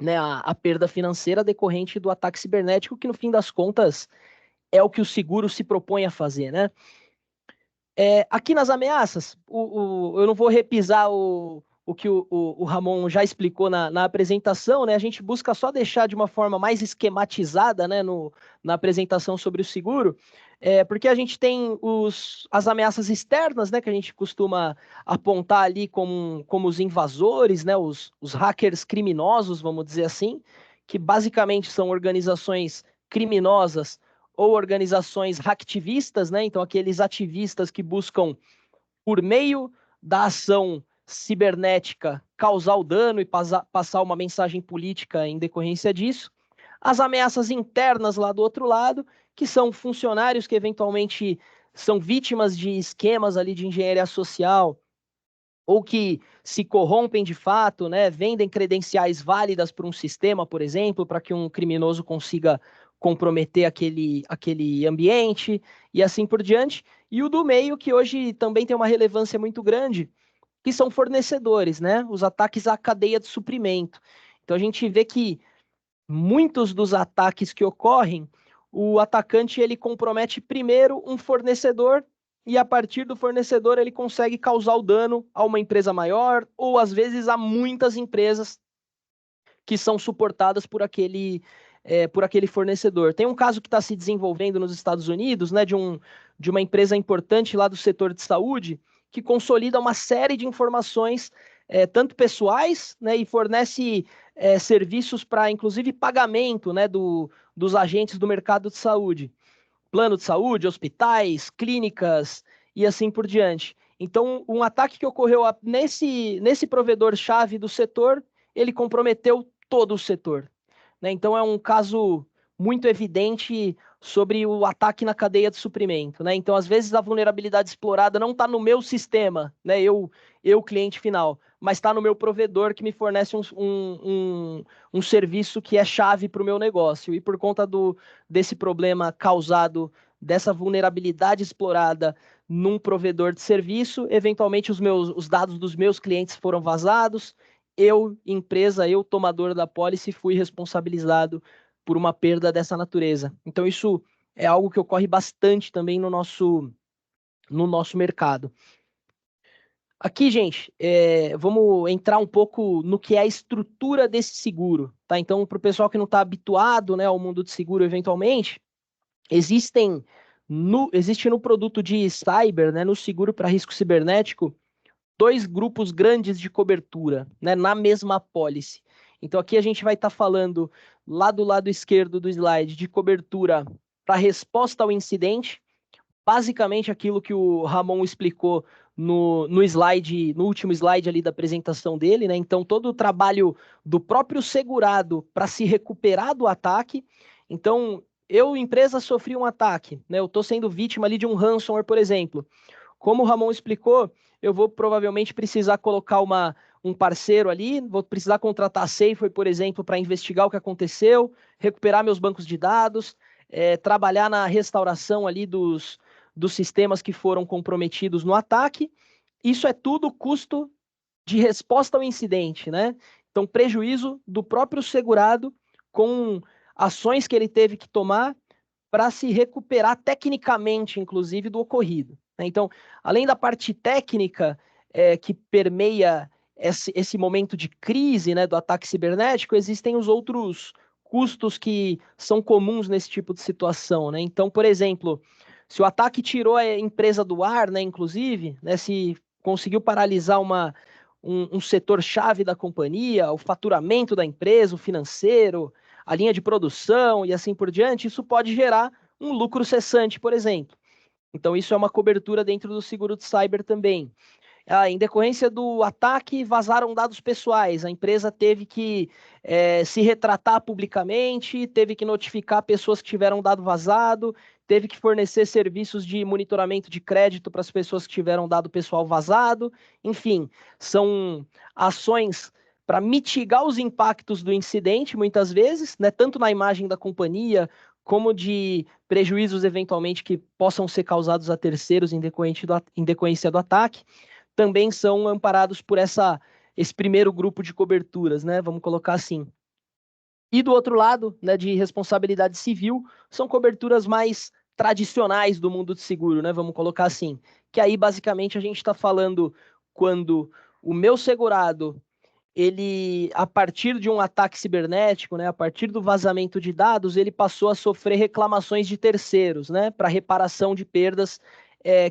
né, a perda financeira decorrente do ataque cibernético, que no fim das contas é o que o seguro se propõe a fazer, né? Aqui nas ameaças, eu não vou repisar o que o Ramon já explicou na apresentação, né? A gente busca só deixar de uma forma mais esquematizada, né, na apresentação sobre o seguro, porque a gente tem as ameaças externas, né, que a gente costuma apontar ali como os invasores, né, os hackers criminosos, vamos dizer assim, que basicamente são organizações criminosas ou organizações hacktivistas, né? Então, aqueles ativistas que buscam, por meio da ação cibernética, causar o dano e passar uma mensagem política em decorrência disso. As ameaças internas lá do outro lado, que são funcionários que eventualmente são vítimas de esquemas ali de engenharia social, ou que se corrompem de fato, né, vendem credenciais válidas para um sistema, por exemplo, para que um criminoso consiga comprometer aquele ambiente e assim por diante. E o do meio, que hoje também tem uma relevância muito grande, que são fornecedores, né, os ataques à cadeia de suprimento. Então a gente vê que muitos dos ataques que ocorrem, o atacante ele compromete primeiro um fornecedor e a partir do fornecedor ele consegue causar o dano a uma empresa maior ou às vezes a muitas empresas que são suportadas por aquele fornecedor. Tem um caso que está se desenvolvendo nos Estados Unidos, né, de uma empresa importante lá do setor de saúde que consolida uma série de informações, tanto pessoais, né, e fornece serviços para, inclusive, pagamento, né, dos agentes do mercado de saúde. Plano de saúde, hospitais, clínicas e assim por diante. Então, um ataque que ocorreu nesse provedor-chave do setor, ele comprometeu todo o setor, né? Então, é um caso muito evidente sobre o ataque na cadeia de suprimento, né? Então, às vezes, a vulnerabilidade explorada não está no meu sistema, né? Eu cliente final, mas está no meu provedor que me fornece um serviço que é chave para o meu negócio. E por conta desse problema causado, dessa vulnerabilidade explorada num provedor de serviço, eventualmente os dados dos meus clientes foram vazados, empresa, tomador da pólice, fui responsabilizado por uma perda dessa natureza. Então, isso é algo que ocorre bastante também no nosso mercado. Aqui, gente, vamos entrar um pouco no que é a estrutura desse seguro, tá? Então, para o pessoal que não está habituado, né, ao mundo de seguro, eventualmente, existe no produto de cyber, né, no seguro para risco cibernético, 2 grupos grandes de cobertura, né, na mesma apólice. Então, aqui a gente vai estar falando, lá do lado esquerdo do slide, de cobertura para resposta ao incidente, basicamente aquilo que o Ramon explicou no último slide ali da apresentação dele, né? Então, todo o trabalho do próprio segurado para se recuperar do ataque. Então, empresa, sofri um ataque, né? Eu estou sendo vítima ali de um ransomware, por exemplo. Como o Ramon explicou, eu vou provavelmente precisar colocar um parceiro ali, vou precisar contratar a Safeway, por exemplo, para investigar o que aconteceu, recuperar meus bancos de dados, trabalhar na restauração ali dos sistemas que foram comprometidos no ataque. Isso é tudo custo de resposta ao incidente, né? Então, prejuízo do próprio segurado com ações que ele teve que tomar para se recuperar tecnicamente, inclusive, do ocorrido. Então, além da parte técnica que permeia esse momento de crise, né, do ataque cibernético, existem os outros custos que são comuns nesse tipo de situação, né? Então, por exemplo, se o ataque tirou a empresa do ar, né, inclusive, né, se conseguiu paralisar um setor-chave da companhia, o faturamento da empresa, o financeiro, a linha de produção e assim por diante, isso pode gerar um lucro cessante, por exemplo. Então, isso é uma cobertura dentro do seguro de cyber também. Em decorrência do ataque, vazaram dados pessoais. A empresa teve que se retratar publicamente, teve que notificar pessoas que tiveram dado vazado, teve que fornecer serviços de monitoramento de crédito para as pessoas que tiveram dado pessoal vazado. Enfim, são ações para mitigar os impactos do incidente, muitas vezes, né, tanto na imagem da companhia, como de prejuízos eventualmente que possam ser causados a terceiros em decorrência do ataque, também são amparados por esse primeiro grupo de coberturas, né, vamos colocar assim. E do outro lado, né, de responsabilidade civil, são coberturas mais tradicionais do mundo de seguro, né, vamos colocar assim, que aí basicamente a gente está falando quando o meu segurado, ele, a partir de um ataque cibernético, né, a partir do vazamento de dados, ele passou a sofrer reclamações de terceiros, né, para reparação de perdas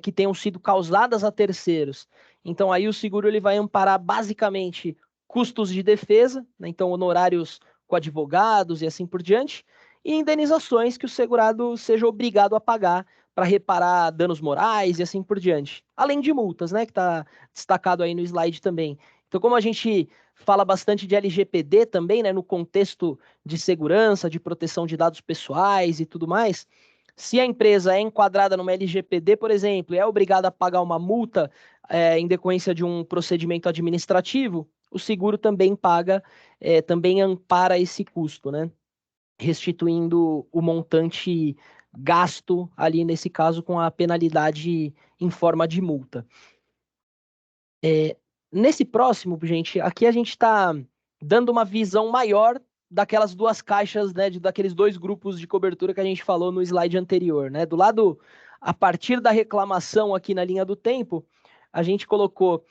que tenham sido causadas a terceiros. Então aí o seguro ele vai amparar basicamente custos de defesa, né, então honorários com advogados e assim por diante, e indenizações que o segurado seja obrigado a pagar para reparar danos morais e assim por diante. Além de multas, né, que está destacado aí no slide também. Então, como a gente fala bastante de LGPD também, né, no contexto de segurança, de proteção de dados pessoais e tudo mais, se a empresa é enquadrada numa LGPD, por exemplo, e é obrigada a pagar uma multa em decorrência de um procedimento administrativo, o seguro também paga, também ampara esse custo, né? Restituindo o montante gasto ali, nesse caso, com a penalidade em forma de multa. Nesse próximo, gente, aqui a gente está dando uma visão maior daquelas duas caixas, né, daqueles dois grupos de cobertura que a gente falou no slide anterior, né? Do lado, a partir da reclamação aqui na linha do tempo, a gente colocou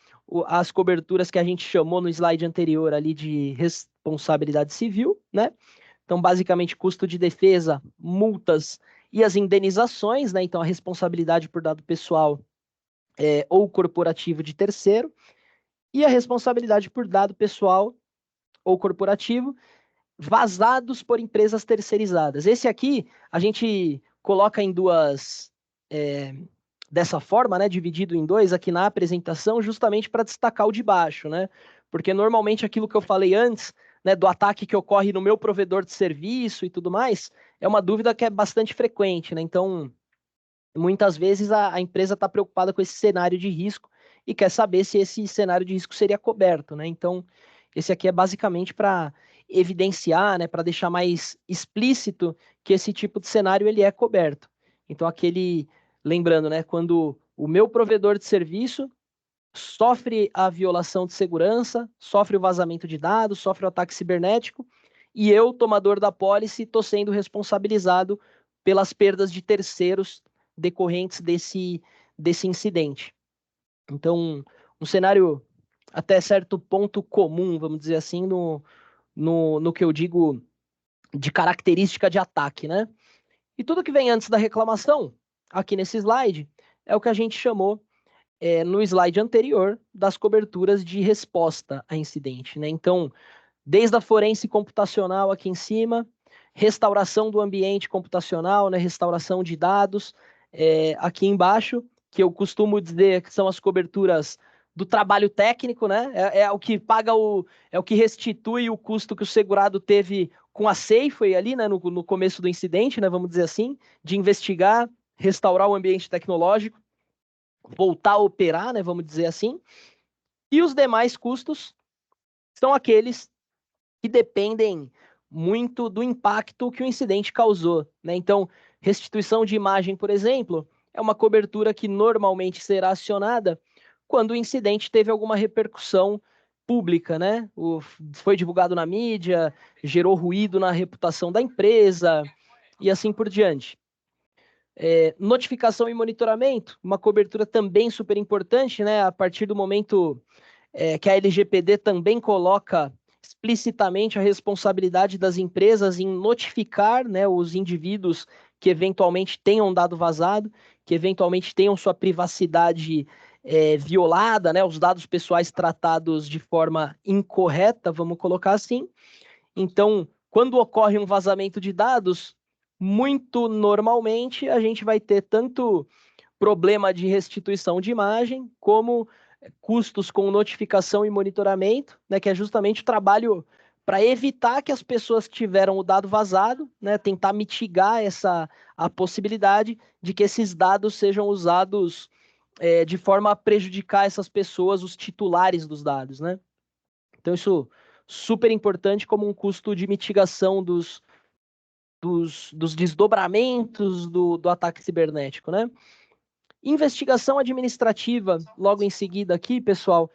as coberturas que a gente chamou no slide anterior ali de responsabilidade civil, né? Então, basicamente, custo de defesa, multas e as indenizações, né? Então, a responsabilidade por dado pessoal ou corporativo de terceiro, e a responsabilidade por dado pessoal ou corporativo vazados por empresas terceirizadas. Esse aqui a gente coloca em duas, dessa forma, né, dividido em dois aqui na apresentação, justamente para destacar o de baixo, né? Porque normalmente aquilo que eu falei antes, né, do ataque que ocorre no meu provedor de serviço e tudo mais, é uma dúvida que é bastante frequente, né? Então, muitas vezes a empresa está preocupada com esse cenário de risco e quer saber se esse cenário de risco seria coberto, né? Então, esse aqui é basicamente para evidenciar, né, para deixar mais explícito que esse tipo de cenário ele é coberto. Então, lembrando, né, quando o meu provedor de serviço sofre a violação de segurança, sofre o vazamento de dados, sofre o ataque cibernético, e eu, tomador da pólice, estou sendo responsabilizado pelas perdas de terceiros decorrentes desse incidente. Então, um cenário até certo ponto comum, vamos dizer assim, no que eu digo de característica de ataque, né? E tudo que vem antes da reclamação, aqui nesse slide, é o que a gente chamou no slide anterior das coberturas de resposta a incidente, né? Então, desde a forense computacional aqui em cima, restauração do ambiente computacional, né? Restauração de dados, aqui embaixo, que eu costumo dizer que são as coberturas do trabalho técnico, né? É o que paga é o que restitui o custo que o segurado teve com a Safeway ali, né? No começo do incidente, né? Vamos dizer assim, de investigar, restaurar o ambiente tecnológico, voltar a operar, né? Vamos dizer assim. E os demais custos são aqueles que dependem muito do impacto que o incidente causou, né? Então, restituição de imagem, por exemplo, é uma cobertura que normalmente será acionada quando o incidente teve alguma repercussão pública, né? Foi divulgado na mídia, gerou ruído na reputação da empresa e assim por diante. Notificação e monitoramento, uma cobertura também super importante, né? A partir do momento que a LGPD também coloca explicitamente a responsabilidade das empresas em notificar, né, os indivíduos que eventualmente tenham dado vazado, que eventualmente tenham sua privacidade violada, né, os dados pessoais tratados de forma incorreta, vamos colocar assim. Então, quando ocorre um vazamento de dados, muito normalmente a gente vai ter tanto problema de restituição de imagem, como custos com notificação e monitoramento, né, que é justamente o trabalho para evitar que as pessoas que tiveram o dado vazado, né, tentar mitigar a possibilidade de que esses dados sejam usados de forma a prejudicar essas pessoas, os titulares dos dados, né? Então isso super importante como um custo de mitigação dos desdobramentos do ataque cibernético, né? Investigação administrativa, logo em seguida aqui, pessoal,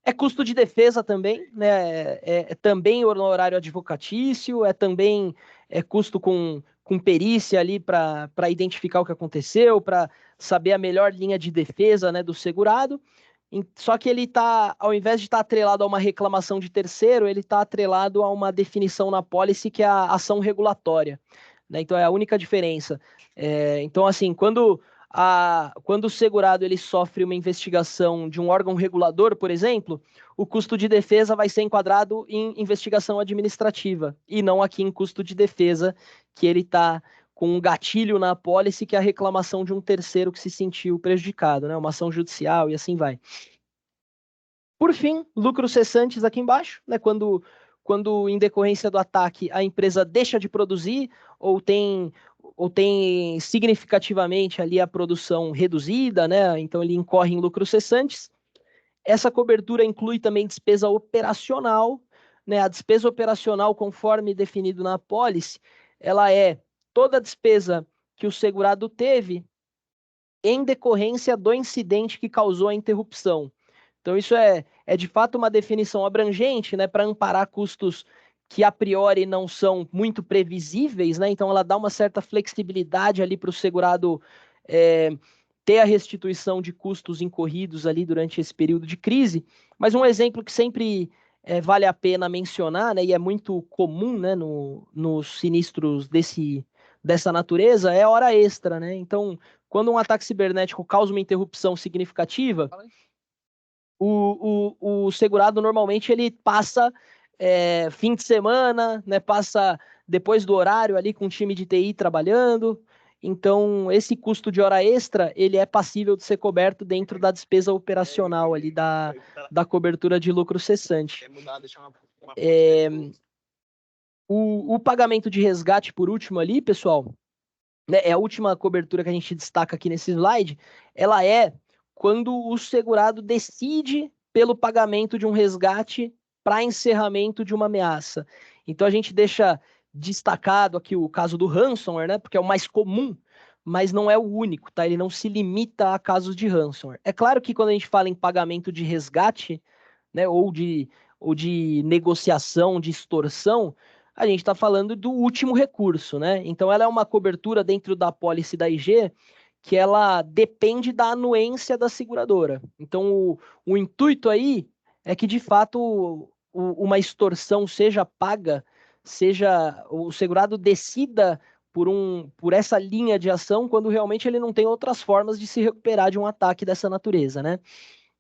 é custo de defesa também, né? É também honorário advocatício, é também custo com perícia ali para identificar o que aconteceu, para saber a melhor linha de defesa, né, do segurado. Só que ele está, ao invés de estar atrelado a uma reclamação de terceiro, ele está atrelado a uma definição na pólice que é a ação regulatória, né? Então é a única diferença. Então, assim, quando o segurado ele sofre uma investigação de um órgão regulador, por exemplo, o custo de defesa vai ser enquadrado em investigação administrativa e não aqui em custo de defesa, que ele está com um gatilho na apólice, que é a reclamação de um terceiro que se sentiu prejudicado, né? Uma ação judicial e assim vai. Por fim, lucros cessantes aqui embaixo, né? Quando em decorrência do ataque a empresa deixa de produzir ou tem significativamente ali a produção reduzida, né? Então ele incorre em lucros cessantes. Essa cobertura inclui também despesa operacional, né? A despesa operacional, conforme definido na apólice, ela é toda a despesa que o segurado teve em decorrência do incidente que causou a interrupção. Então, isso é de fato uma definição abrangente, né, para amparar custos que a priori não são muito previsíveis, né? Então, ela dá uma certa flexibilidade ali para o segurado ter a restituição de custos incorridos ali durante esse período de crise. Mas um exemplo que sempre vale a pena mencionar, né, e é muito comum, né, nos sinistros dessa natureza, é a hora extra, né? Então, quando um ataque cibernético causa uma interrupção significativa, o segurado normalmente ele passa fim de semana, né, passa depois do horário ali com um time de TI trabalhando. Então, esse custo de hora extra, ele é passível de ser coberto dentro da despesa operacional ali da cobertura de lucro cessante. O pagamento de resgate, por último ali, pessoal, né, é a última cobertura que a gente destaca aqui nesse slide, ela é quando o segurado decide pelo pagamento de um resgate para encerramento de uma ameaça. Então a gente deixa destacado aqui o caso do ransomware, né, porque é o mais comum, mas não é o único, tá? Ele não se limita a casos de ransomware. É claro que quando a gente fala em pagamento de resgate, né, ou de negociação, de extorsão, a gente está falando do último recurso, né? Então ela é uma cobertura dentro da apólice da IG que ela depende da anuência da seguradora. Então o intuito aí é que de fato uma extorsão seja paga, seja o segurado decida por essa linha de ação quando realmente ele não tem outras formas de se recuperar de um ataque dessa natureza, né?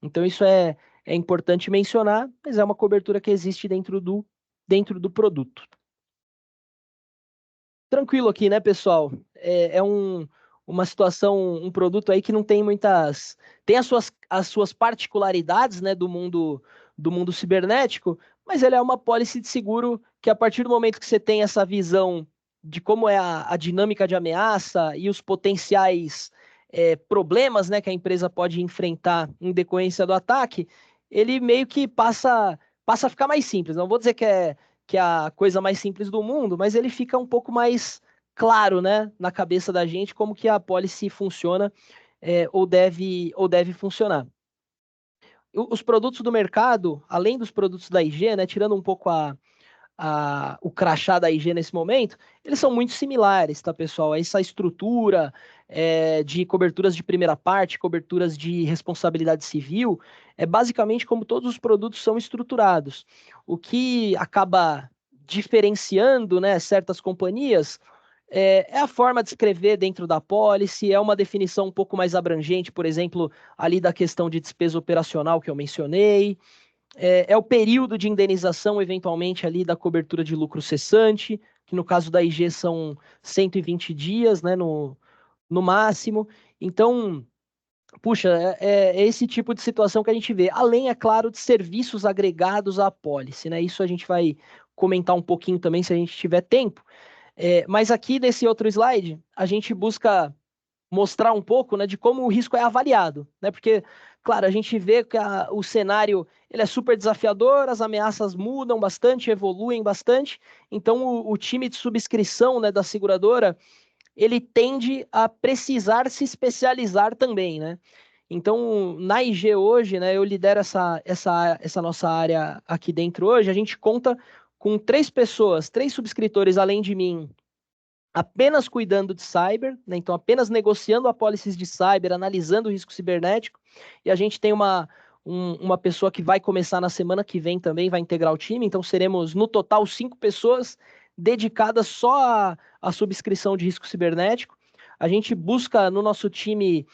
Então isso é importante mencionar, mas é uma cobertura que existe dentro do produto. Tranquilo aqui, né, pessoal? É uma situação, um produto aí que não tem muitas... Tem as suas particularidades, né, do mundo cibernético, mas ele é uma pólice de seguro que, a partir do momento que você tem essa visão de como é a dinâmica de ameaça e os potenciais problemas, né, que a empresa pode enfrentar em decorrência do ataque, ele meio que passa a ficar mais simples. Não vou dizer que é a coisa mais simples do mundo, mas ele fica um pouco mais claro, né, na cabeça da gente como que a policy funciona ou deve funcionar. Os produtos do mercado, além dos produtos da IG, né, tirando um pouco o crachá da IG nesse momento, eles são muito similares, tá, pessoal? Essa estrutura de coberturas de primeira parte, coberturas de responsabilidade civil, é basicamente como todos os produtos são estruturados. O que acaba diferenciando, né, certas companhias é a forma de escrever dentro da policy, é uma definição um pouco mais abrangente, por exemplo, ali da questão de despesa operacional que eu mencionei, é o período de indenização, eventualmente, ali da cobertura de lucro cessante, que no caso da IG são 120 dias, né, no máximo. Então, puxa, é esse tipo de situação que a gente vê. Além, é claro, de serviços agregados à apólice, né? Isso a gente vai comentar um pouquinho também, se a gente tiver tempo. Mas aqui, nesse outro slide, a gente busca mostrar um pouco, né, de como o risco é avaliado, né? Porque, claro, a gente vê que o cenário ele é super desafiador, as ameaças mudam bastante, evoluem bastante, então o time de subscrição, né, da seguradora, ele tende a precisar se especializar também, né? Então, na IG hoje, né, eu lidero essa nossa área aqui dentro hoje, a gente conta com 3 pessoas, 3 subscritores além de mim, apenas cuidando de cyber, né? Então apenas negociando apólices de cyber, analisando o risco cibernético, e a gente tem uma pessoa que vai começar na semana que vem também, vai integrar o time, então seremos no total 5 pessoas dedicadas só à subscrição de risco cibernético. A gente busca no nosso time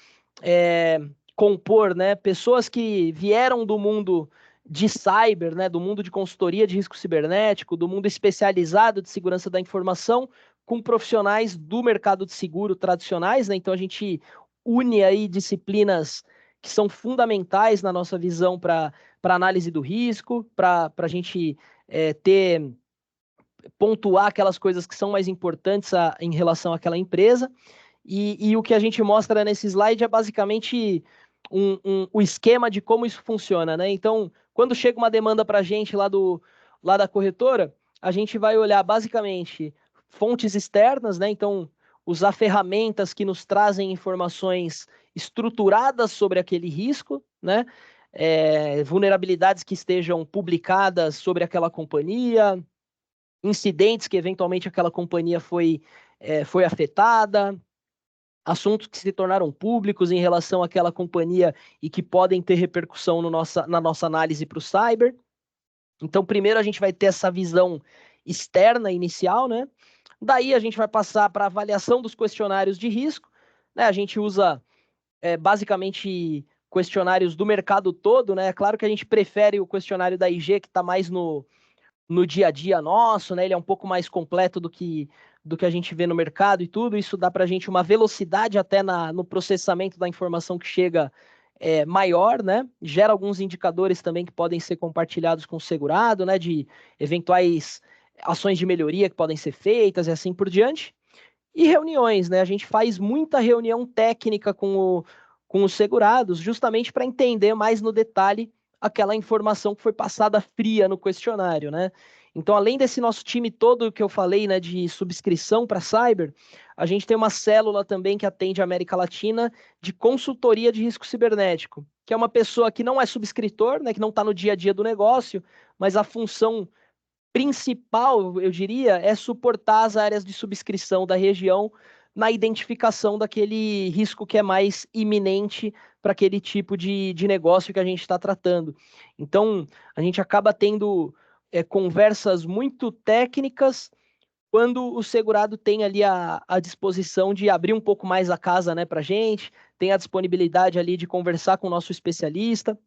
compor, né, pessoas que vieram do mundo de cyber, né, do mundo de consultoria de risco cibernético, do mundo especializado de segurança da informação, com profissionais do mercado de seguro tradicionais, né? Então a gente une aí disciplinas que são fundamentais na nossa visão para análise do risco, para a gente pontuar aquelas coisas que são mais importantes em relação àquela empresa. E o que a gente mostra nesse slide é basicamente o esquema de como isso funciona, né? Então, quando chega uma demanda para a gente lá da corretora, a gente vai olhar basicamente fontes externas, né? Então, usar ferramentas que nos trazem informações estruturadas sobre aquele risco, né? Vulnerabilidades que estejam publicadas sobre aquela companhia, incidentes que eventualmente aquela companhia foi afetada, assuntos que se tornaram públicos em relação àquela companhia e que podem ter repercussão na nossa análise para o cyber. Então, primeiro a gente vai ter essa visão externa inicial, né? Daí a gente vai passar para a avaliação dos questionários de risco, né? A gente usa basicamente questionários do mercado todo, né? É claro que a gente prefere o questionário da IG, que está mais no dia a dia nosso, né? Ele é um pouco mais completo do que a gente vê no mercado e tudo. Isso dá para a gente uma velocidade até no processamento da informação que chega maior, né? Gera alguns indicadores também que podem ser compartilhados com o segurado, né? De eventuais ações de melhoria que podem ser feitas e assim por diante. E reuniões, né? A gente faz muita reunião técnica com os segurados, justamente para entender mais no detalhe aquela informação que foi passada fria no questionário, né? Então, além desse nosso time todo que eu falei, né, de subscrição para cyber, a gente tem uma célula também que atende a América Latina de consultoria de risco cibernético, que é uma pessoa que não é subscritor, né, que não está no dia a dia do negócio, mas a função principal, eu diria, é suportar as áreas de subscrição da região na identificação daquele risco que é mais iminente para aquele tipo de negócio que a gente está tratando. Então, a gente acaba tendo conversas muito técnicas quando o segurado tem ali a disposição de abrir um pouco mais a casa, né, para a gente, tem a disponibilidade ali de conversar com o nosso especialista,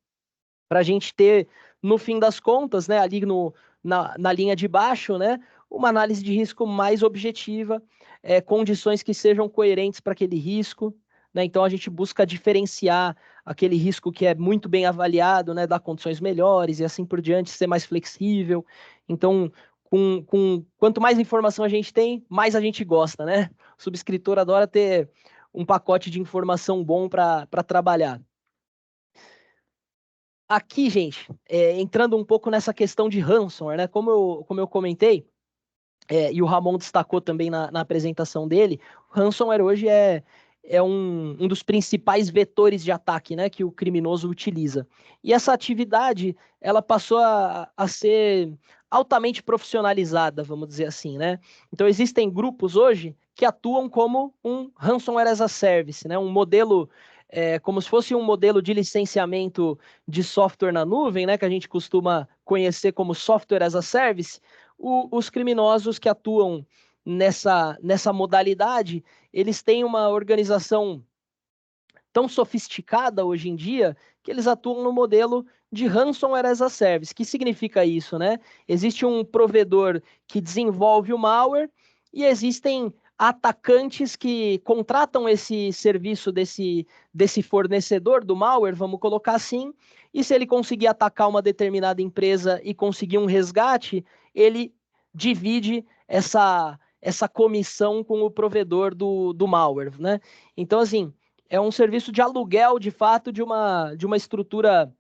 para a gente ter, no fim das contas, né, ali na linha de baixo, né, uma análise de risco mais objetiva, condições que sejam coerentes para aquele risco, né, então a gente busca diferenciar aquele risco que é muito bem avaliado, né, dar condições melhores e assim por diante, ser mais flexível. Então, quanto mais informação a gente tem, mais a gente gosta, né? O subscritor adora ter um pacote de informação bom para trabalhar. Aqui, gente, entrando um pouco nessa questão de ransomware, né? Como eu comentei, e o Ramon destacou também na apresentação dele, o ransomware hoje é um dos principais vetores de ataque, né, que o criminoso utiliza. E essa atividade, ela passou a ser altamente profissionalizada, vamos dizer assim, né? Então, existem grupos hoje que atuam como um ransomware as a service, né? Um modelo, como se fosse um modelo de licenciamento de software na nuvem, né, que a gente costuma conhecer como software as a service. Os criminosos que atuam nessa modalidade, eles têm uma organização tão sofisticada hoje em dia que eles atuam no modelo de ransomware as a service. O que significa isso, né? Existe um provedor que desenvolve o malware e existem atacantes que contratam esse serviço desse fornecedor do malware, vamos colocar assim, e se ele conseguir atacar uma determinada empresa e conseguir um resgate, ele divide essa essa comissão com o provedor do malware, né? Então, assim, é um serviço de aluguel, de fato, de uma estrutura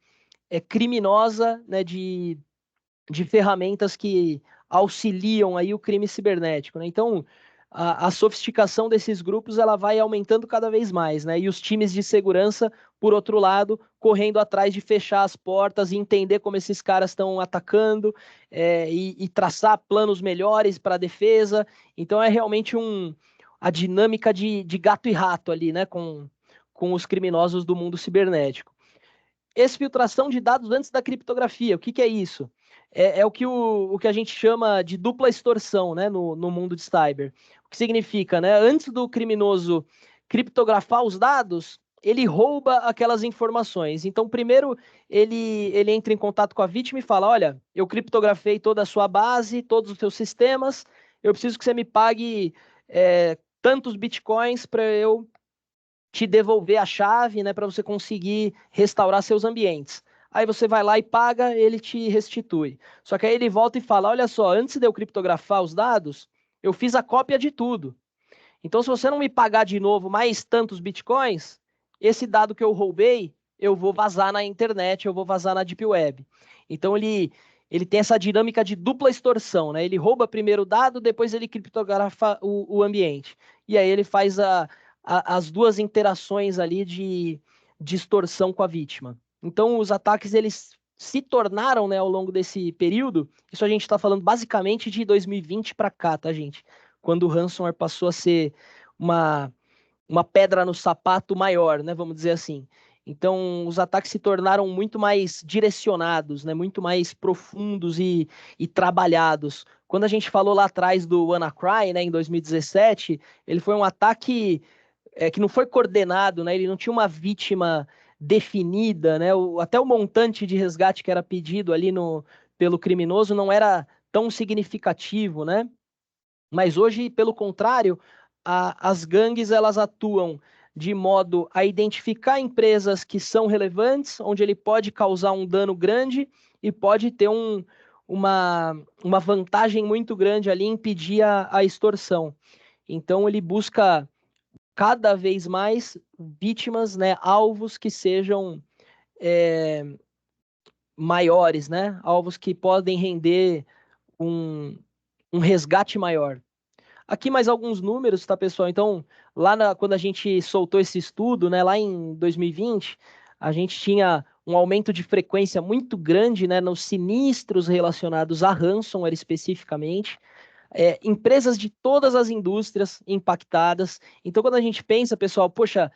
criminosa, né, de ferramentas que auxiliam aí o crime cibernético, né? Então, a sofisticação desses grupos ela vai aumentando cada vez mais, né? E os times de segurança, por outro lado, correndo atrás de fechar as portas e entender como esses caras estão atacando e traçar planos melhores para a defesa. Então, é realmente a dinâmica de gato e rato ali, né? Com os criminosos do mundo cibernético. Exfiltração de dados antes da criptografia. O que é isso? É o que a gente chama de dupla extorsão, né, no mundo de cyber. O que significa, né? Antes do criminoso criptografar os dados, ele rouba aquelas informações. Então, primeiro, ele entra em contato com a vítima e fala: olha, eu criptografei toda a sua base, todos os seus sistemas, eu preciso que você me pague tantos bitcoins para eu te devolver a chave, né, para você conseguir restaurar seus ambientes. Aí você vai lá e paga, ele te restitui. Só que aí ele volta e fala: olha só, antes de eu criptografar os dados, eu fiz a cópia de tudo. Então, se você não me pagar de novo mais tantos bitcoins, esse dado que eu roubei, eu vou vazar na internet, eu vou vazar na Deep Web. Então, ele tem essa dinâmica de dupla extorsão, né? Ele rouba primeiro o dado, depois ele criptografa o ambiente. E aí ele faz as duas interações ali de extorsão com a vítima. Então, os ataques, eles se tornaram, né, ao longo desse período, isso a gente está falando basicamente de 2020 para cá, tá, gente? Quando o ransomware passou a ser uma pedra no sapato maior, né, vamos dizer assim. Então, os ataques se tornaram muito mais direcionados, né, muito mais profundos e trabalhados. Quando a gente falou lá atrás do WannaCry, né, em 2017, ele foi um ataque que não foi coordenado, né, ele não tinha uma vítima definida, né, até o montante de resgate que era pedido ali pelo criminoso não era tão significativo, né? Mas hoje, pelo contrário, as gangues elas atuam de modo a identificar empresas que são relevantes, onde ele pode causar um dano grande e pode ter uma vantagem muito grande ali em impedir a extorsão. Então ele busca cada vez mais vítimas, né, alvos que sejam maiores, né, alvos que podem render um resgate maior. Aqui mais alguns números, tá, pessoal? Então, quando a gente soltou esse estudo, né, lá em 2020, a gente tinha um aumento de frequência muito grande, né, nos sinistros relacionados a ransomware especificamente. Empresas de todas as indústrias impactadas. Então, quando a gente pensa, pessoal, poxa,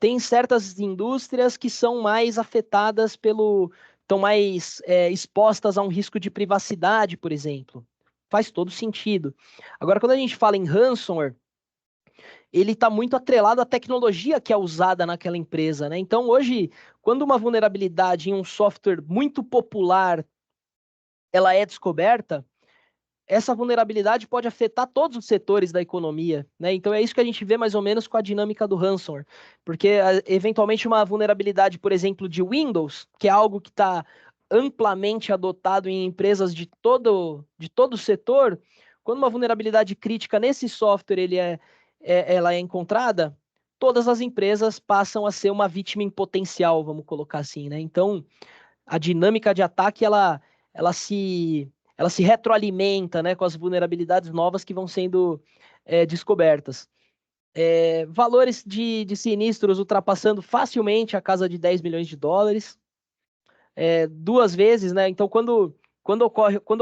tem certas indústrias que são mais afetadas estão mais expostas a um risco de privacidade, por exemplo. Faz todo sentido. Agora, quando a gente fala em ransomware, ele está muito atrelado à tecnologia que é usada naquela empresa, né? Então, hoje, quando uma vulnerabilidade em um software muito popular ela é descoberta, essa vulnerabilidade pode afetar todos os setores da economia, né? Então é isso que a gente vê mais ou menos com a dinâmica do ransomware, porque eventualmente uma vulnerabilidade, por exemplo, de Windows, que é algo que está amplamente adotado em empresas de todo o setor, quando uma vulnerabilidade crítica nesse software ela é encontrada, todas as empresas passam a ser uma vítima em potencial, vamos colocar assim, né? Então a dinâmica de ataque ela se retroalimenta, né, com as vulnerabilidades novas que vão sendo descobertas. Valores de sinistros ultrapassando facilmente a casa de 10 milhões de dólares. 2 vezes, né? Então, quando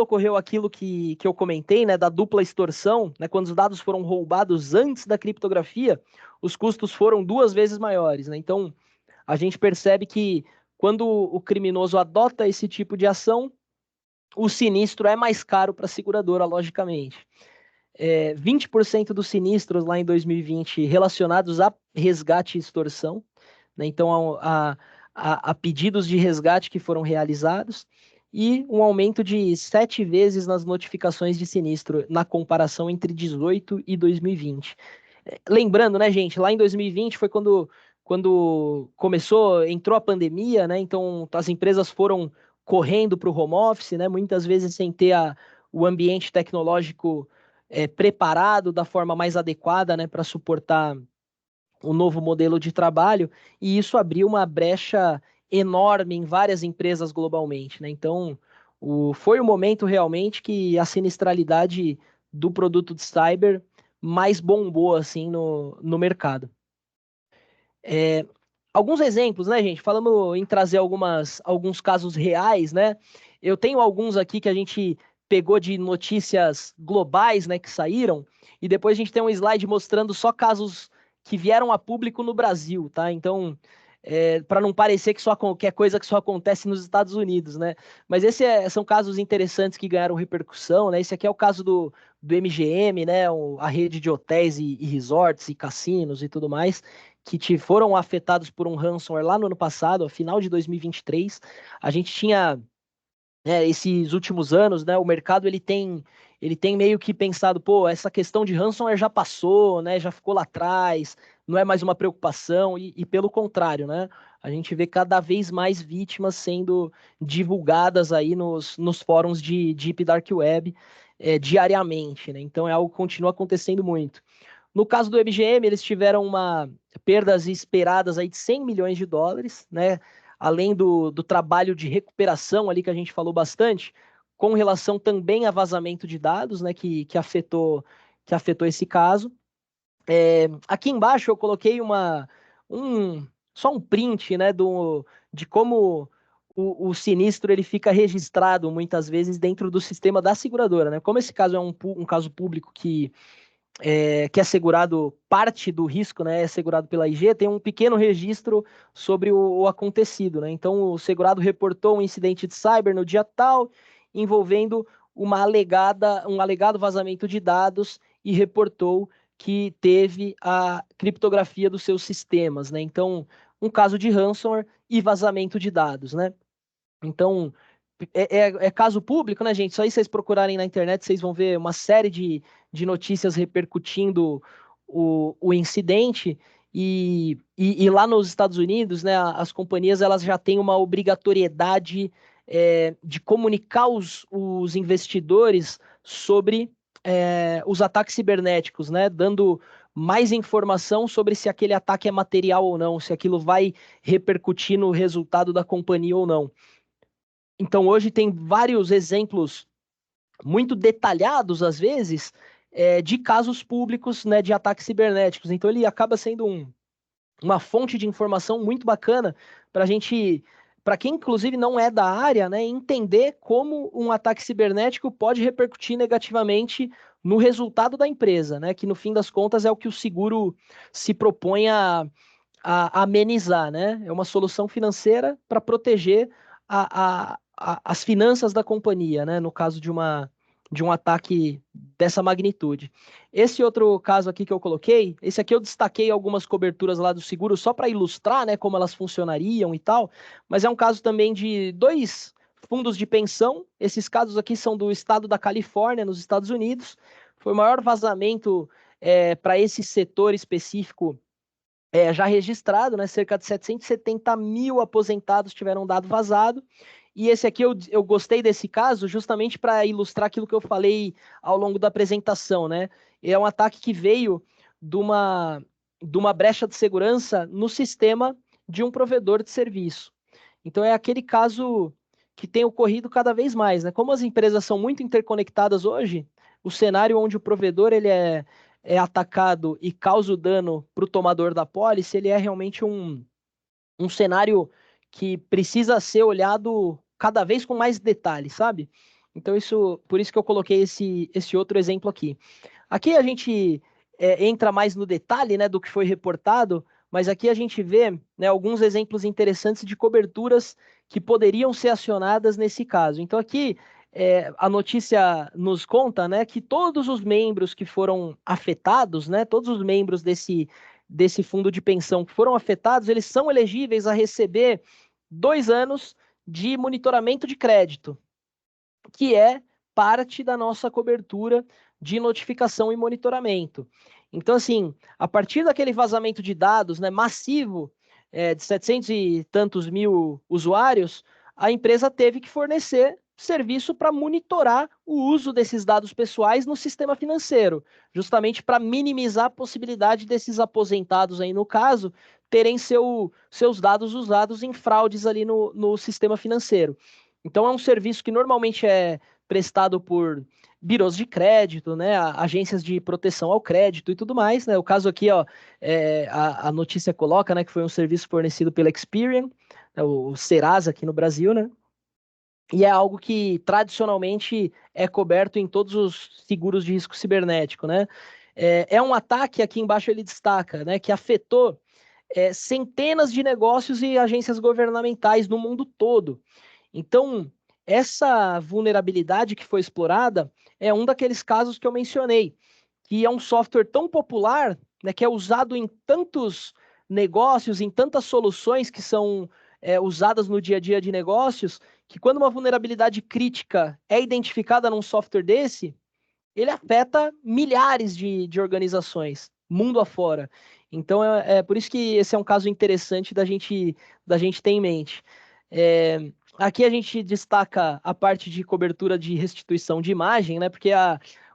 ocorreu aquilo que eu comentei, né, da dupla extorsão, né, quando os dados foram roubados antes da criptografia, os custos foram 2 vezes maiores, né? Então, a gente percebe que quando o criminoso adota esse tipo de ação, o sinistro é mais caro para a seguradora, logicamente. 20% dos sinistros lá em 2020 relacionados a resgate e extorsão, né? Então, a pedidos de resgate que foram realizados, e um aumento de 7 vezes nas notificações de sinistro na comparação entre 18 e 2020. Lembrando, né, gente, lá em 2020 foi quando entrou a pandemia, né? Então as empresas foram correndo para o home office, né? Muitas vezes sem ter o ambiente tecnológico preparado da forma mais adequada, né, para suportar o novo modelo de trabalho, e isso abriu uma brecha enorme em várias empresas globalmente, né? Então, foi o momento realmente que a sinistralidade do produto de cyber mais bombou assim no mercado. Alguns exemplos, né, gente? Falando em trazer alguns casos reais, né? Eu tenho alguns aqui que a gente pegou de notícias globais, né, que saíram, e depois a gente tem um slide mostrando só casos que vieram a público no Brasil, tá? Então, para não parecer que qualquer coisa que só acontece nos Estados Unidos, né? Mas são casos interessantes que ganharam repercussão, né? Esse aqui é o caso do MGM, né? A rede de hotéis e resorts e cassinos e tudo mais, que foram afetados por um ransomware lá no ano passado, a final de 2023. A gente tinha, esses últimos anos, né, o mercado ele tem meio que pensado, pô, essa questão de ransomware já passou, né, já ficou lá atrás, não é mais uma preocupação, e pelo contrário, né, a gente vê cada vez mais vítimas sendo divulgadas aí nos fóruns de Deep Dark Web diariamente, né, então é algo que continua acontecendo muito. No caso do MGM, eles tiveram perdas esperadas aí de 100 milhões de dólares, né? Além do trabalho de recuperação ali que a gente falou bastante, com relação também a vazamento de dados, né? Que afetou esse caso. Aqui embaixo eu coloquei só um print, né? De como o sinistro ele fica registrado muitas vezes dentro do sistema da seguradora, né? Como esse caso é um caso público que é segurado, parte do risco, né, é segurado pela IG, tem um pequeno registro sobre o acontecido, né? Então, o segurado reportou um incidente de cyber no dia tal, envolvendo um alegado vazamento de dados e reportou que teve a criptografia dos seus sistemas, né? Então, um caso de ransomware e vazamento de dados, né? Então, é caso público, né, gente? Só aí vocês procurarem na internet, vocês vão ver uma série de notícias repercutindo o incidente. E lá nos Estados Unidos, né, as companhias elas já têm uma obrigatoriedade de comunicar os investidores sobre os ataques cibernéticos, né, dando mais informação sobre se aquele ataque é material ou não, se aquilo vai repercutir no resultado da companhia ou não. Então, hoje tem vários exemplos muito detalhados, às vezes, de casos públicos, né, de ataques cibernéticos. Então, ele acaba sendo uma fonte de informação muito bacana para a gente, para quem, inclusive, não é da área, né, entender como um ataque cibernético pode repercutir negativamente no resultado da empresa, né, que, no fim das contas, é o que o seguro se propõe a amenizar, né? É uma solução financeira para proteger as finanças da companhia, né? No caso de um ataque dessa magnitude. Esse outro caso aqui que eu coloquei, esse aqui eu destaquei algumas coberturas lá do seguro só para ilustrar, né, como elas funcionariam e tal, mas é um caso também de 2 fundos de pensão. Esses casos aqui são do estado da Califórnia, nos Estados Unidos. Foi o maior vazamento para esse setor específico já registrado, né? Cerca de 770 mil aposentados tiveram dado vazado. E esse aqui eu gostei desse caso justamente para ilustrar aquilo que eu falei ao longo da apresentação, né? É um ataque que veio de uma brecha de segurança no sistema de um provedor de serviço. Então é aquele caso que tem ocorrido cada vez mais, né? Como as empresas são muito interconectadas hoje, o cenário onde o provedor ele é atacado e causa o dano para o tomador da pólice, ele é realmente um cenário que precisa ser olhado cada vez com mais detalhes, sabe? Então, por isso que eu coloquei esse outro exemplo aqui. Aqui a gente entra mais no detalhe, né, do que foi reportado, mas aqui a gente vê, né, alguns exemplos interessantes de coberturas que poderiam ser acionadas nesse caso. Então, aqui a notícia nos conta, né, que todos os membros que foram afetados, né, todos os membros desse fundo de pensão que foram afetados, eles são elegíveis a receber 2 anos de monitoramento de crédito, que é parte da nossa cobertura de notificação e monitoramento. Então, assim, a partir daquele vazamento de dados, né, massivo, de 700 e tantos mil usuários, a empresa teve que fornecer serviço para monitorar o uso desses dados pessoais no sistema financeiro, justamente para minimizar a possibilidade desses aposentados aí, no caso, terem seus dados usados em fraudes ali no sistema financeiro. Então, é um serviço que normalmente é prestado por birôs de crédito, né, agências de proteção ao crédito e tudo mais, né? O caso aqui, ó, a notícia coloca, né, que foi um serviço fornecido pela Experian, né, o Serasa aqui no Brasil, né? E é algo que tradicionalmente é coberto em todos os seguros de risco cibernético, né? É um ataque, aqui embaixo ele destaca, né, que afetou centenas de negócios e agências governamentais no mundo todo. Então, essa vulnerabilidade que foi explorada é um daqueles casos que eu mencionei, que é um software tão popular, né, que é usado em tantos negócios, em tantas soluções que são usadas no dia a dia de negócios, que quando uma vulnerabilidade crítica é identificada num software desse, ele afeta milhares de organizações, mundo afora. Então, é por isso que esse é um caso interessante da gente ter em mente. Aqui a gente destaca a parte de cobertura de restituição de imagem, né? Porque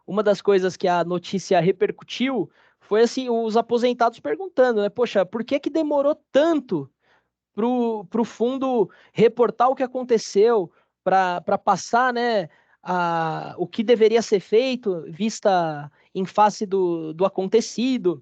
uma das coisas que a notícia repercutiu foi assim, os aposentados perguntando, né? Poxa, por que demorou tanto para o fundo reportar o que aconteceu, para passar, né, o que deveria ser feito, vista em face do acontecido.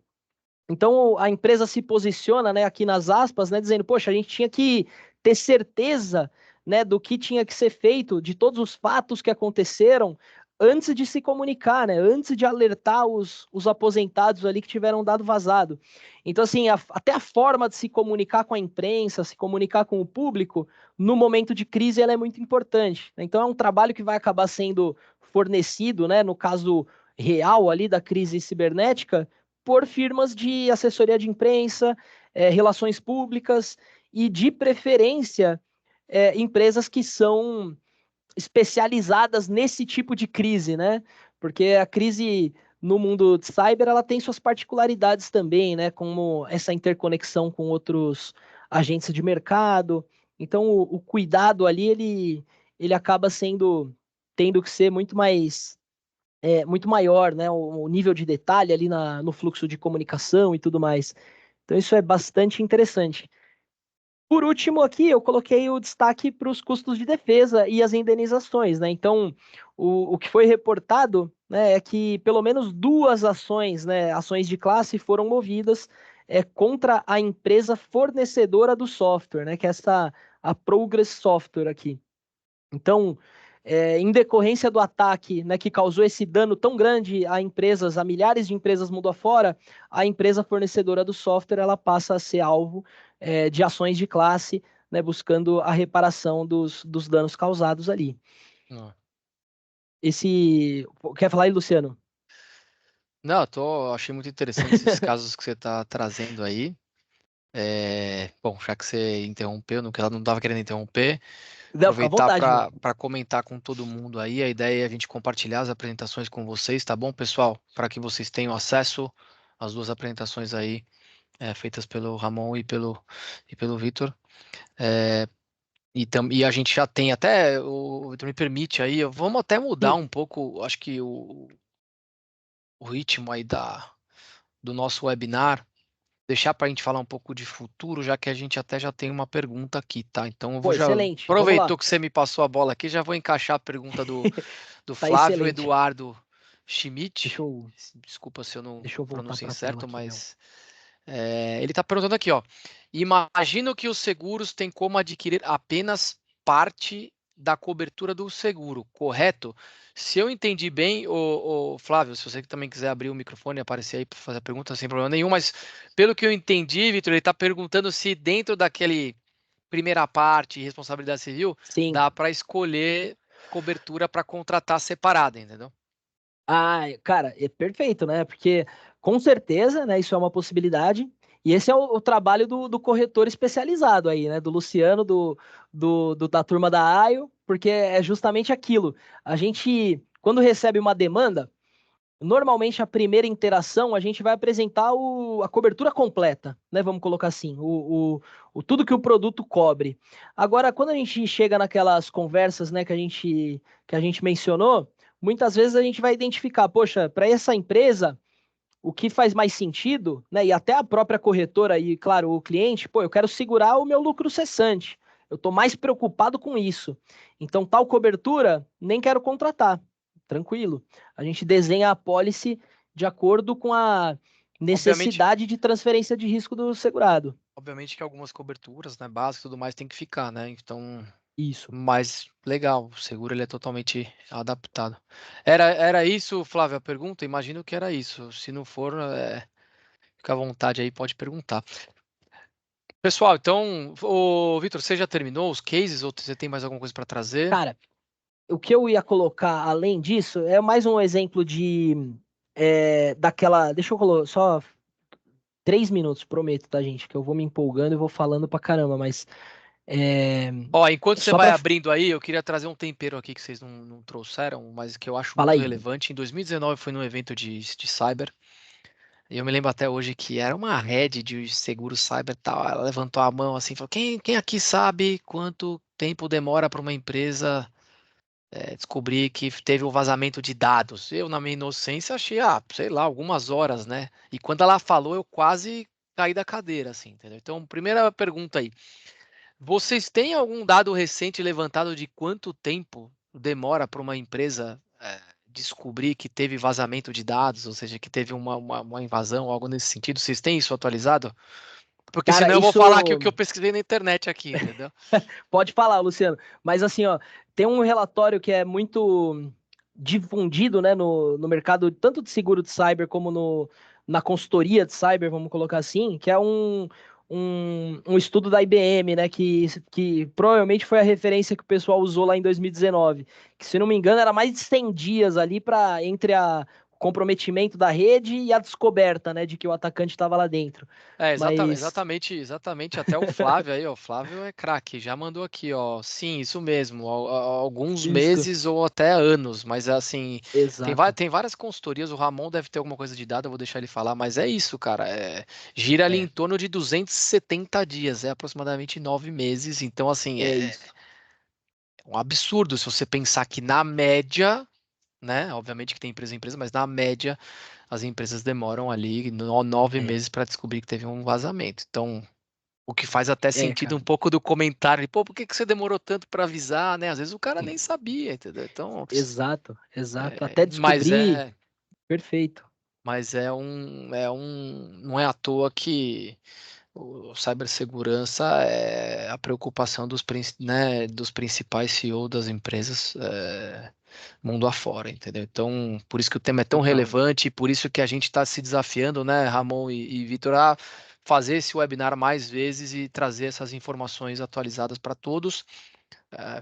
Então a empresa se posiciona, né, aqui nas aspas, né, dizendo, poxa, a gente tinha que ter certeza, né, do que tinha que ser feito, de todos os fatos que aconteceram, antes de se comunicar, né, antes de alertar os aposentados ali que tiveram dado vazado. Então, assim, até a forma de se comunicar com a imprensa, se comunicar com o público, no momento de crise, ela é muito importante, né? Então, é um trabalho que vai acabar sendo fornecido, né, no caso real ali da crise cibernética, por firmas de assessoria de imprensa, relações públicas e, de preferência, empresas que são especializadas nesse tipo de crise, né? Porque a crise no mundo de cyber, ela tem suas particularidades também, né? Como essa interconexão com outros agentes de mercado. Então, o cuidado ali, ele acaba tendo que ser muito maior, né? O nível de detalhe ali no fluxo de comunicação e tudo mais. Então, isso é bastante interessante. Por último, aqui eu coloquei o destaque para os custos de defesa e as indenizações, né? Então, o que foi reportado, né, é que pelo menos duas ações, né, ações de classe, foram movidas contra a empresa fornecedora do software, né, que é a Progress Software aqui. Então, em decorrência do ataque, né, que causou esse dano tão grande a empresas, a milhares de empresas mundo afora, a empresa fornecedora do software ela passa a ser alvo de ações de classe, né, buscando a reparação dos danos causados ali. Quer falar aí, Luciano? Não, achei muito interessante esses casos que você está trazendo aí. Bom, já que você interrompeu, não estava querendo interromper, Não, fica à aproveitar vontade, para comentar com todo mundo aí. A ideia é a gente compartilhar as apresentações com vocês, tá bom, pessoal? Para que vocês tenham acesso às duas apresentações aí, feitas pelo Ramon e pelo Vitor. E a gente já tem até, o Vitor me permite aí, vamos até mudar um pouco, acho que o ritmo aí do nosso webinar, deixar para a gente falar um pouco de futuro, já que a gente até já tem uma pergunta aqui, tá? Então eu vou já excelente, vamos lá. aproveitou que você me passou a bola aqui, já vou encaixar a pergunta do Tá Flávio excelente. Eduardo Schmidt. Desculpa se eu não Deixa eu voltar pronunciei pra certo, tela aqui, mas ele está perguntando aqui, ó. Imagino que os seguros têm como adquirir apenas parte da cobertura do seguro, correto? Se eu entendi bem, o Flávio, se você também quiser abrir o microfone e aparecer aí para fazer a pergunta, sem problema nenhum, mas pelo que eu entendi, Vitor, ele está perguntando se dentro daquele primeira parte, responsabilidade civil, Sim. dá para escolher cobertura para contratar separada, entendeu? Cara, é perfeito, né? Porque com certeza, né, isso é uma possibilidade. E esse é o trabalho do corretor especializado aí, né? Do Luciano, da turma da AIO, porque é justamente aquilo. A gente, quando recebe uma demanda, Normalmente, a primeira interação, a gente vai apresentar a cobertura completa, né? Vamos colocar assim, tudo que o produto cobre. Agora, quando a gente chega naquelas conversas, né, que a gente mencionou, muitas vezes a gente vai identificar, poxa, para essa empresa, o que faz mais sentido, né? E até a própria corretora e, claro, o cliente, pô, eu quero segurar o meu lucro cessante. Eu estou mais preocupado com isso. Então, tal cobertura, nem quero contratar. Tranquilo. A gente desenha a pólice de acordo com a Obviamente, necessidade de transferência de risco do segurado. obviamente que algumas coberturas, né, básicas e tudo mais tem que ficar, né? Então, Isso. mas legal, o seguro ele é totalmente adaptado. Era isso, Flávio, a pergunta? Imagino que era isso. Se não for, fica à vontade aí, pode perguntar. Pessoal, então, ô, Vitor, você já terminou os cases ou você tem mais alguma coisa para trazer? Cara, o que eu ia colocar além disso é mais um exemplo daquela. Deixa eu colocar só 3 minutos, prometo, tá, gente? Que eu vou me empolgando e vou falando pra caramba, mas é, Ó, enquanto você só vai pra. abrindo aí, eu queria trazer um tempero aqui que vocês não trouxeram, mas que eu acho Fala muito aí. relevante. Em 2019 foi num evento de cyber, e eu me lembro até hoje que era uma head de seguro cyber e tal. Ela levantou a mão assim e falou: quem aqui sabe quanto tempo demora para uma empresa descobrir que teve um vazamento de dados? Eu, na minha inocência, achei, sei lá, algumas horas, né? E quando ela falou, eu quase caí da cadeira, assim, entendeu? Então, primeira pergunta aí. Vocês têm algum dado recente levantado de quanto tempo demora para uma empresa descobrir que teve vazamento de dados, ou seja, que teve uma invasão, algo nesse sentido? Vocês têm isso atualizado? Porque Cara, senão eu vou falar aqui o isso. que eu pesquisei na internet aqui, entendeu? Pode falar, Luciano. Mas assim, ó, tem um relatório que é muito difundido, né, no mercado, tanto de seguro de cyber como na consultoria de cyber, vamos colocar assim, que é um estudo da IBM, né, que provavelmente foi a referência que o pessoal usou lá em 2019, que se não me engano era mais de 100 dias ali para entre o comprometimento da rede e a descoberta, né, de que o atacante estava lá dentro. Mas Exatamente. Até o Flávio aí, ó. O Flávio é craque, já mandou aqui, ó. Sim, isso mesmo. Alguns isso, meses ou até anos, mas assim, exato. tem várias consultorias. O Ramon deve ter alguma coisa de dado, eu vou deixar ele falar, mas é isso, cara. Gira ali em É, torno de 270 dias, é aproximadamente 9 meses. Então, assim, é isso. é um absurdo se você pensar que na média, né? Obviamente que tem empresa em empresa, mas na média as empresas demoram ali 9 meses para descobrir que teve um vazamento. Então, o que faz até sentido um Cara. pouco do comentário, pô, por que que você demorou tanto para avisar, né? Às vezes o cara nem sabia, entendeu? Então, Exato, exato. Até mas descobrir, perfeito. não é à toa que o cibersegurança é a preocupação né, dos principais CEO das empresas mundo afora, entendeu? Então, por isso que o tema é tão Total. relevante e por isso que a gente está se desafiando, né, Ramon e Vitor, a fazer esse webinar mais vezes e trazer essas informações atualizadas para todos.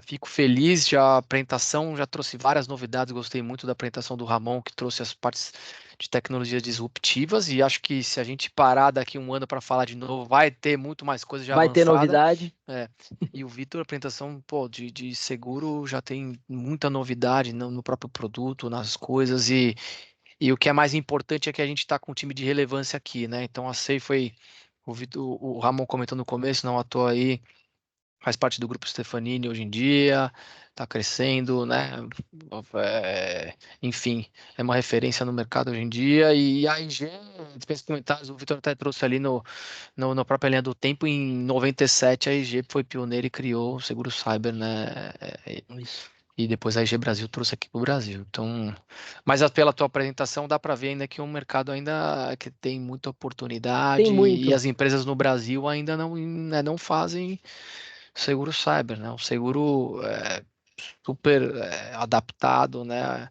Fico feliz, já a apresentação já trouxe várias novidades, gostei muito da apresentação do Ramon, que trouxe as partes de tecnologias disruptivas, e acho que se a gente parar daqui um ano para falar de novo, vai ter muito mais coisa já Vai ter avançada. novidade. E o Vitor, a apresentação, pô, de seguro já tem muita novidade no próprio produto, nas coisas, e o que é mais importante é que a gente está com um time de relevância aqui, né? Então a SEI foi, o Ramon comentou no começo, não à toa aí, faz parte do grupo Stefanini hoje em dia, está crescendo, né? Enfim, é uma referência no mercado hoje em dia. E a IG, dispensa comentários, o Vitor até trouxe ali na própria linha do tempo, em 97 a IG foi pioneira e criou o seguro cyber, né? Isso. E depois a IG Brasil trouxe aqui para o Brasil. Então, mas pela tua apresentação dá para ver ainda que é um mercado ainda que tem muita Tem oportunidade e muito. as empresas no Brasil ainda não, né, não fazem seguro cyber, né? Um seguro super adaptado, né?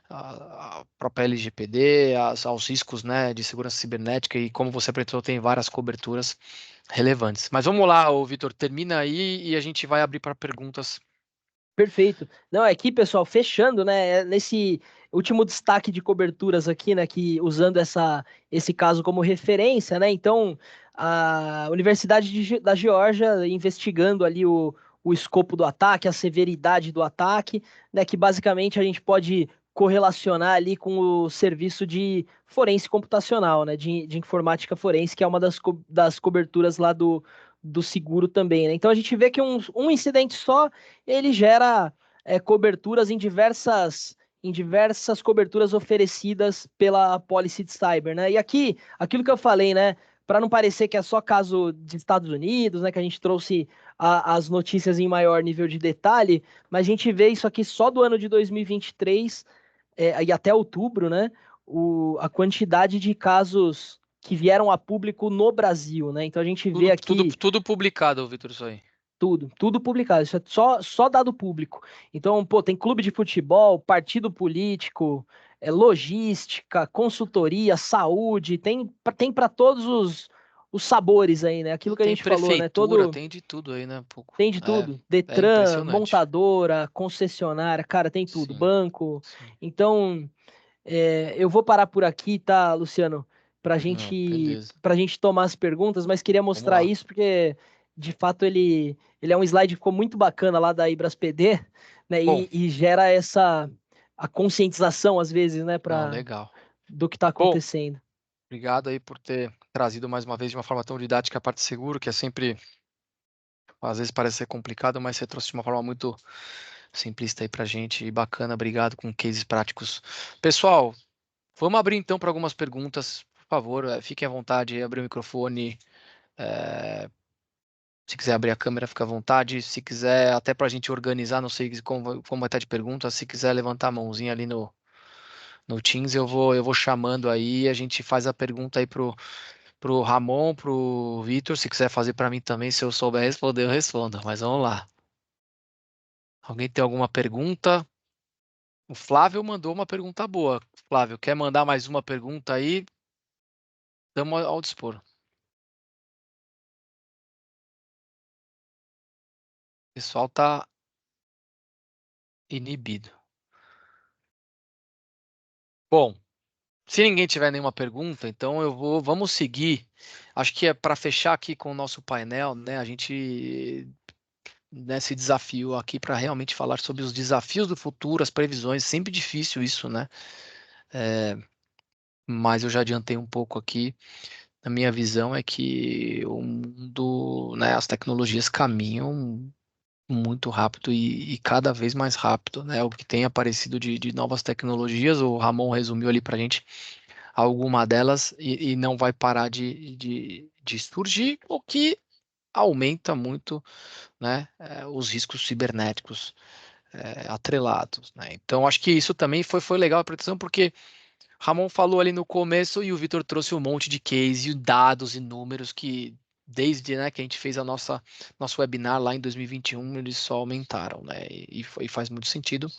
A própria LGPD, aos riscos, né, de segurança cibernética e como você apresentou, tem várias coberturas relevantes. Mas vamos lá, ô Vitor, termina aí e a gente vai abrir para perguntas. Perfeito. Não, aqui, pessoal, fechando, né? Nesse último destaque de coberturas aqui, né? Que usando esse caso como referência, né? Então, a Universidade da Geórgia investigando ali o escopo do ataque, a severidade do ataque, né? Que basicamente a gente pode correlacionar ali com o serviço de forense computacional, né? De informática forense, que é uma das coberturas lá do seguro também, né? Então a gente vê que um incidente só, ele gera coberturas em diversas coberturas oferecidas pela Policy de Cyber, né? E aqui, aquilo que eu falei, né? Para não parecer que é só caso de Estados Unidos, né? Que a gente trouxe as notícias em maior nível de detalhe, mas a gente vê isso aqui só do ano de 2023 e até outubro, né? A quantidade de casos que vieram a público no Brasil, né? Então a gente vê aqui Tudo publicado, Vitor, isso aí. tudo publicado, isso é só dado público. Então, pô, tem clube de futebol, partido político, logística, consultoria, saúde, tem para todos os sabores aí, né? Aquilo que a Tem gente falou, né? prefeitura, tem de tudo aí, né? Pouco. Tem de tudo. É Detran, impressionante. montadora, concessionária, cara, tem tudo. Sim, Banco. sim. Então, eu vou parar por aqui, tá, Luciano? Não, beleza. Pra gente tomar as perguntas, mas queria Vamos mostrar lá. isso porque, de fato, ele é um slide que ficou muito bacana lá da Ibras PD, né? Bom, E gera a conscientização, às vezes, né, não, legal. do que está Bom, acontecendo. obrigado aí por ter trazido mais uma vez de uma forma tão didática a parte de seguro, que é sempre, às vezes parece ser complicado, mas você trouxe de uma forma muito simplista aí pra gente e bacana. Obrigado, com cases práticos. Pessoal, vamos abrir então para algumas perguntas. Por favor, fiquem à vontade, abrir o microfone. Se quiser abrir a câmera, fica à vontade. Se quiser, até para a gente organizar, não sei como vai estar de perguntas, se quiser levantar a mãozinha ali no Teams, eu vou chamando aí. A gente faz a pergunta aí pro Ramon, pro Vitor. Se quiser fazer para mim também, se eu souber responder, eu respondo. Mas vamos lá. Alguém tem alguma pergunta? O Flávio mandou uma pergunta boa. Flávio, quer mandar mais uma pergunta aí? Estamos ao dispor. O pessoal tá inibido. Bom, se ninguém tiver nenhuma pergunta, então vamos seguir. Acho que é para fechar aqui com o nosso painel, né? A gente nesse desafio aqui para realmente falar sobre os desafios do futuro, as previsões. Sempre difícil isso, né? Mas eu já adiantei um pouco aqui. A minha visão é que o mundo, né? As tecnologias caminham muito rápido e cada vez mais rápido, né? O que tem aparecido de novas tecnologias, o Ramon resumiu ali para a gente alguma delas e não vai parar de surgir, o que aumenta muito, né, os riscos cibernéticos atrelados, né? Então, acho que isso também foi legal a apresentação, porque Ramon falou ali no começo e o Vitor trouxe um monte de case, dados e números que desde, né, que a gente fez nosso webinar lá em 2021, eles só aumentaram, né? E faz muito sentido.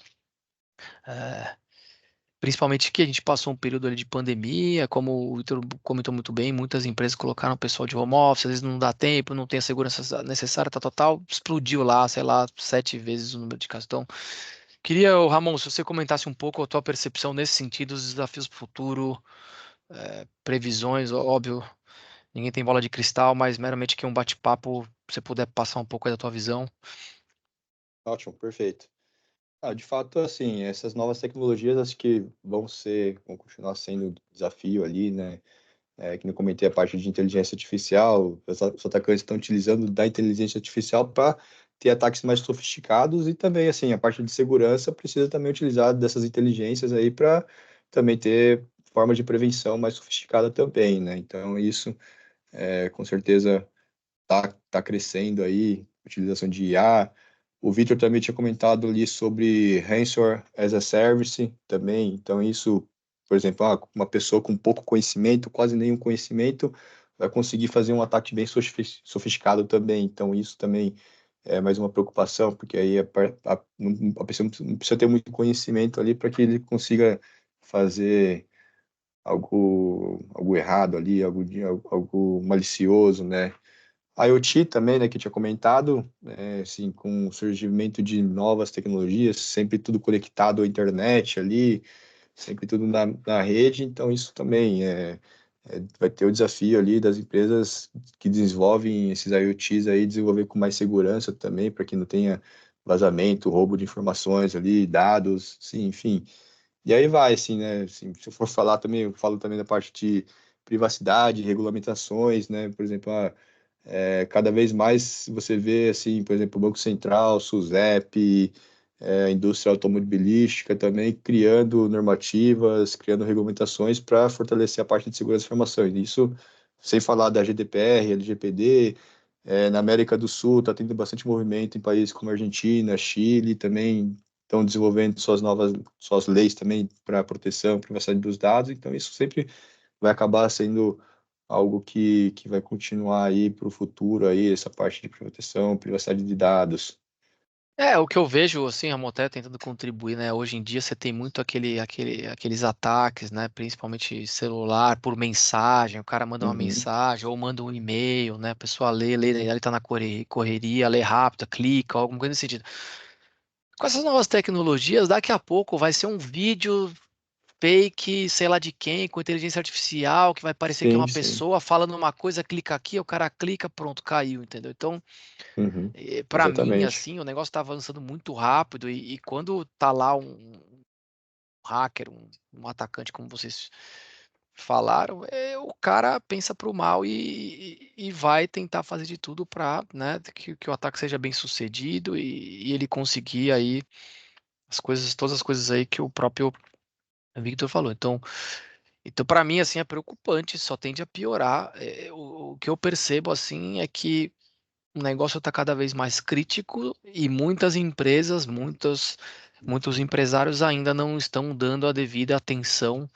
Principalmente que a gente passou um período ali de pandemia, como o Vitor comentou muito bem, muitas empresas colocaram o pessoal de home office, às vezes não dá tempo, não tem a segurança necessária, tal, explodiu lá, sei lá, 7 vezes o número de casos. Então, queria, Ramon, se você comentasse um pouco a tua percepção nesse sentido, os desafios do futuro, previsões, óbvio, ninguém tem bola de cristal, mas meramente que um bate-papo, se você puder passar um pouco aí da tua visão. Ótimo, perfeito. De fato, assim, essas novas tecnologias acho que vão continuar sendo um desafio ali, né? Que eu comentei a parte de inteligência artificial, os atacantes estão utilizando da inteligência artificial para ter ataques mais sofisticados e também, assim, a parte de segurança precisa também utilizar dessas inteligências aí para também ter forma de prevenção mais sofisticada também, né? Então, isso, com certeza, tá crescendo aí, utilização de IA. O Victor também tinha comentado ali sobre Ransomware as a Service também. Então, isso, por exemplo, uma pessoa com pouco conhecimento, quase nenhum conhecimento, vai conseguir fazer um ataque bem sofisticado também. Então, isso também é mais uma preocupação, porque aí a pessoa não precisa ter muito conhecimento ali para que ele consiga fazer algo errado ali, algo malicioso, né? A IoT também, né, que eu tinha comentado, assim, com o surgimento de novas tecnologias, sempre tudo conectado à internet ali, sempre tudo na rede, então isso também vai ter o desafio ali das empresas que desenvolvem esses IoTs aí, desenvolver com mais segurança também, para que não tenha vazamento, roubo de informações ali, dados, sim, enfim. E aí vai, assim, né? Assim, se eu for falar também, eu falo também da parte de privacidade, regulamentações, né? Por exemplo, cada vez mais você vê, assim, por exemplo, o Banco Central, SUSEP, a indústria automobilística também criando normativas, criando regulamentações para fortalecer a parte de segurança da informação. E isso sem falar da GDPR, LGPD, na América do Sul está tendo bastante movimento em países como Argentina, Chile, também estão desenvolvendo suas leis também para proteção, privacidade dos dados. Então isso sempre vai acabar sendo algo que vai continuar aí para o futuro aí, essa parte de proteção, privacidade de dados. O que eu vejo, assim, a Moté tentando contribuir, né? Hoje em dia você tem muito aqueles ataques, né? Principalmente celular, por mensagem, o cara manda uma Uhum. mensagem ou manda um e-mail, né? A pessoa lê, ele tá na correria, lê rápido, clica, alguma coisa nesse sentido. Com essas novas tecnologias, daqui a pouco vai ser um vídeo fake, sei lá de quem, com inteligência artificial, que vai parecer que é Sim, uma sim. pessoa falando uma coisa, clica aqui, o cara clica, pronto, caiu, entendeu? Então, Uhum. para mim, Exatamente. assim, o negócio tá avançando muito rápido e quando tá lá um hacker, um atacante, como vocês falaram, o cara pensa pro mal e vai tentar fazer de tudo para, né, que o ataque seja bem sucedido e ele conseguir aí todas as coisas aí que o próprio Victor falou. Então para mim, assim, é preocupante, só tende a piorar. O que eu percebo, assim, é que o negócio está cada vez mais crítico e muitas empresas, muitos empresários ainda não estão dando a devida atenção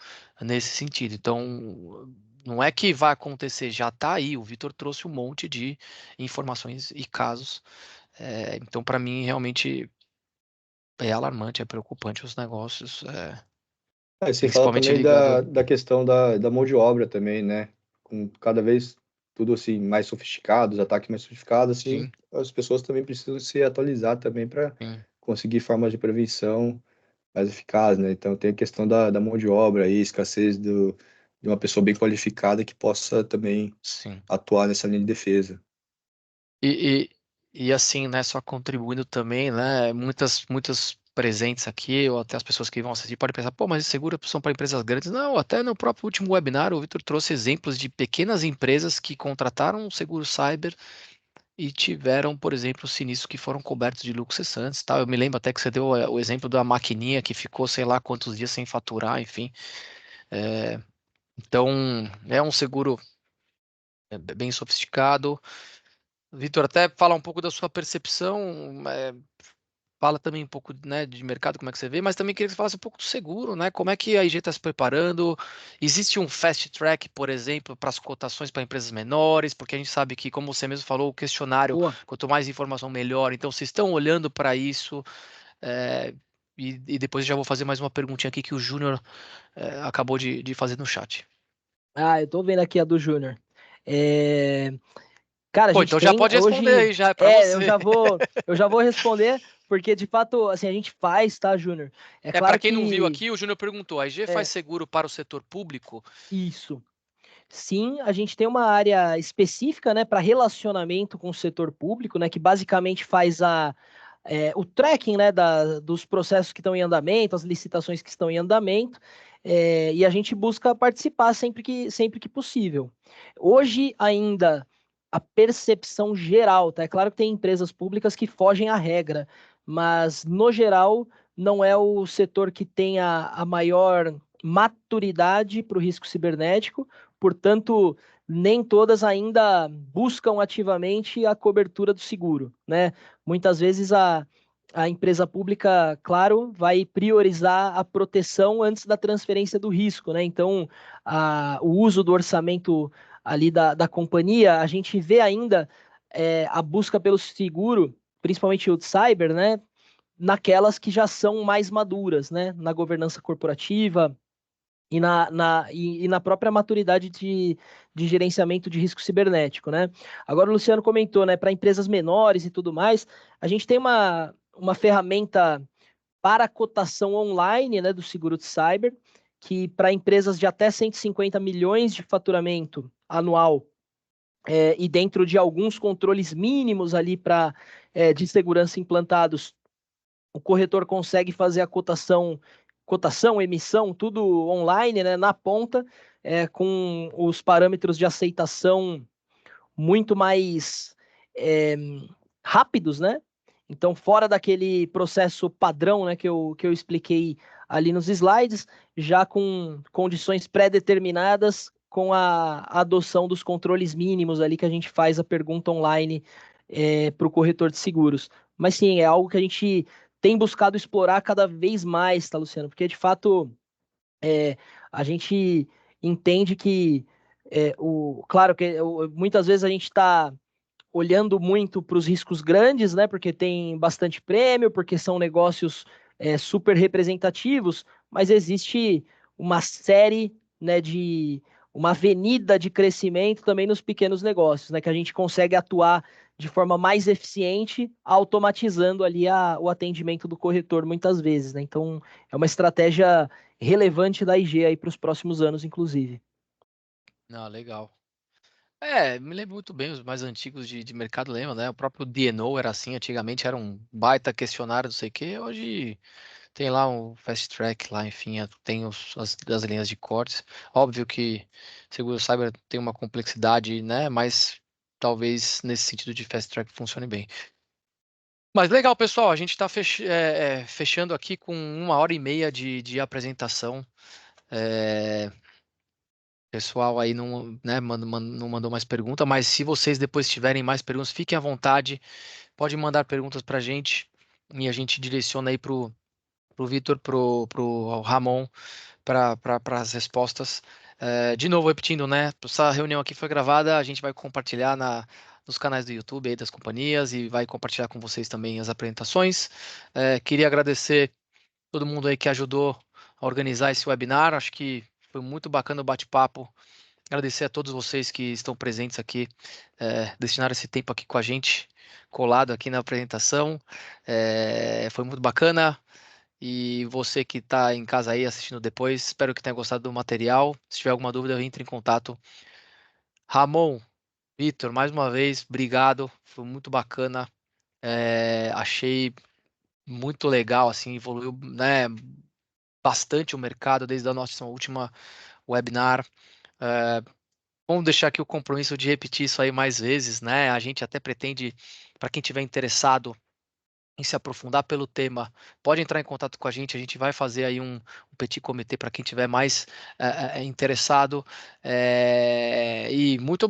nesse sentido. Então, não é que vai acontecer, já está aí. O Vitor trouxe um monte de informações e casos. Então, para mim, realmente é alarmante, é preocupante os negócios, Sem falar principalmente também ligado. da questão da mão de obra também, né? Com cada vez tudo assim mais sofisticado, os ataques mais sofisticados, assim, Sim, as pessoas também precisam se atualizar também para sim, conseguir formas de prevenção mais eficazes, né? Então tem a questão da mão de obra aí, escassez de uma pessoa bem qualificada que possa também sim. atuar nessa linha de defesa. E, e assim, né, só contribuindo também, né, muitas presentes aqui, ou até as pessoas que vão assistir podem pensar, pô, mas seguro são para empresas grandes. Não, até no próprio último webinar, o Vitor trouxe exemplos de pequenas empresas que contrataram um seguro cyber e tiveram, por exemplo, sinistros que foram cobertos de lucros cessantes, tal. Eu me lembro até que você deu o exemplo da maquininha que ficou, sei lá quantos dias sem faturar, enfim. Então, é um seguro bem sofisticado. Vitor, até falar um pouco da sua percepção, fala também um pouco, né, de mercado, como é que você vê, mas também queria que você falasse um pouco do seguro, né? Como é que a IG está se preparando? Existe um fast track, por exemplo, para as cotações para empresas menores? Porque a gente sabe que, como você mesmo falou, o questionário, Boa. quanto mais informação, melhor. Então, vocês estão olhando para isso? É, e depois eu já vou fazer mais uma perguntinha aqui que o Júnior acabou de fazer no chat. Eu tô vendo aqui a do Júnior. É, Cara, a Pô, gente então já tem pode responder hoje. aí, já é para você. Eu já vou responder, porque de fato, assim, a gente faz, tá, Júnior? É Para claro quem não viu que aqui, o Júnior perguntou: a IG faz é seguro para o setor público? isso. Sim, a gente tem uma área específica, né, para relacionamento com o setor público, né, que basicamente faz o tracking, né, dos processos que estão em andamento, as licitações que estão em andamento, e a gente busca participar sempre que possível. Hoje ainda a percepção geral, tá? É claro que tem empresas públicas que fogem à regra, mas no geral não é o setor que tem a maior maturidade para o risco cibernético. Portanto, nem todas ainda buscam ativamente a cobertura do seguro, né? Muitas vezes a empresa pública, claro, vai priorizar a proteção antes da transferência do risco, né? Então, o uso do orçamento ali da companhia, a gente vê ainda a busca pelo seguro, principalmente o de cyber, né? Naquelas que já são mais maduras, né? Na governança corporativa, e na própria maturidade de gerenciamento de risco cibernético, né? Agora o Luciano comentou, né, para empresas menores e tudo mais, a gente tem uma ferramenta para cotação online, né, do seguro de cyber, que para empresas de até 150 milhões de faturamento anual, e dentro de alguns controles mínimos ali de segurança implantados, o corretor consegue fazer a cotação cotação, emissão, tudo online, né, na ponta, com os parâmetros de aceitação muito mais rápidos, né? Então, fora daquele processo padrão, né, que eu expliquei ali nos slides, já com condições pré-determinadas, com a adoção dos controles mínimos ali que a gente faz a pergunta online para o corretor de seguros. Mas sim, é algo que a gente tem buscado explorar cada vez mais, tá, Luciano? Porque, de fato, a gente entende que, claro que muitas vezes a gente está olhando muito para os riscos grandes, né? Porque tem bastante prêmio, porque são negócios super representativos, mas existe uma série, né, uma avenida de crescimento também nos pequenos negócios, né? Que a gente consegue atuar de forma mais eficiente, automatizando ali o atendimento do corretor muitas vezes, né? Então é uma estratégia relevante da IG aí para os próximos anos, inclusive. Não, legal. Me lembro muito bem, os mais antigos de mercado, lembra, né? O próprio D&O era assim, antigamente era um baita questionário, não sei o quê, hoje tem lá um fast track lá, enfim, tem as linhas de cortes. Óbvio que seguro cyber tem uma complexidade, né? Mas talvez nesse sentido de fast track funcione bem. Mas legal, pessoal, a gente está fechando aqui com 1h30 de apresentação. Pessoal aí não, né, não mandou mais pergunta, mas se vocês depois tiverem mais perguntas, fiquem à vontade, pode mandar perguntas para a gente e a gente direciona aí pro Vitor, pro Ramon, para as respostas. De novo, repetindo, né? Essa reunião aqui foi gravada, a gente vai compartilhar nos canais do YouTube aí das companhias e vai compartilhar com vocês também as apresentações. Queria agradecer todo mundo aí que ajudou a organizar esse webinar, acho que foi muito bacana o bate-papo. Agradecer a todos vocês que estão presentes aqui, destinaram esse tempo aqui com a gente, colado aqui na apresentação. Foi muito bacana. E você que está em casa aí assistindo depois, espero que tenha gostado do material. Se tiver alguma dúvida, entre em contato. Ramon, Vitor, mais uma vez, obrigado. Foi muito bacana. Achei muito legal, assim, evoluiu, né, bastante o mercado desde a nossa última webinar. Vamos deixar aqui o compromisso de repetir isso aí mais vezes, né? A gente até pretende, para quem tiver interessado em se aprofundar pelo tema, pode entrar em contato com a gente vai fazer aí um petit comitê para quem tiver mais interessado. E muito obrigado.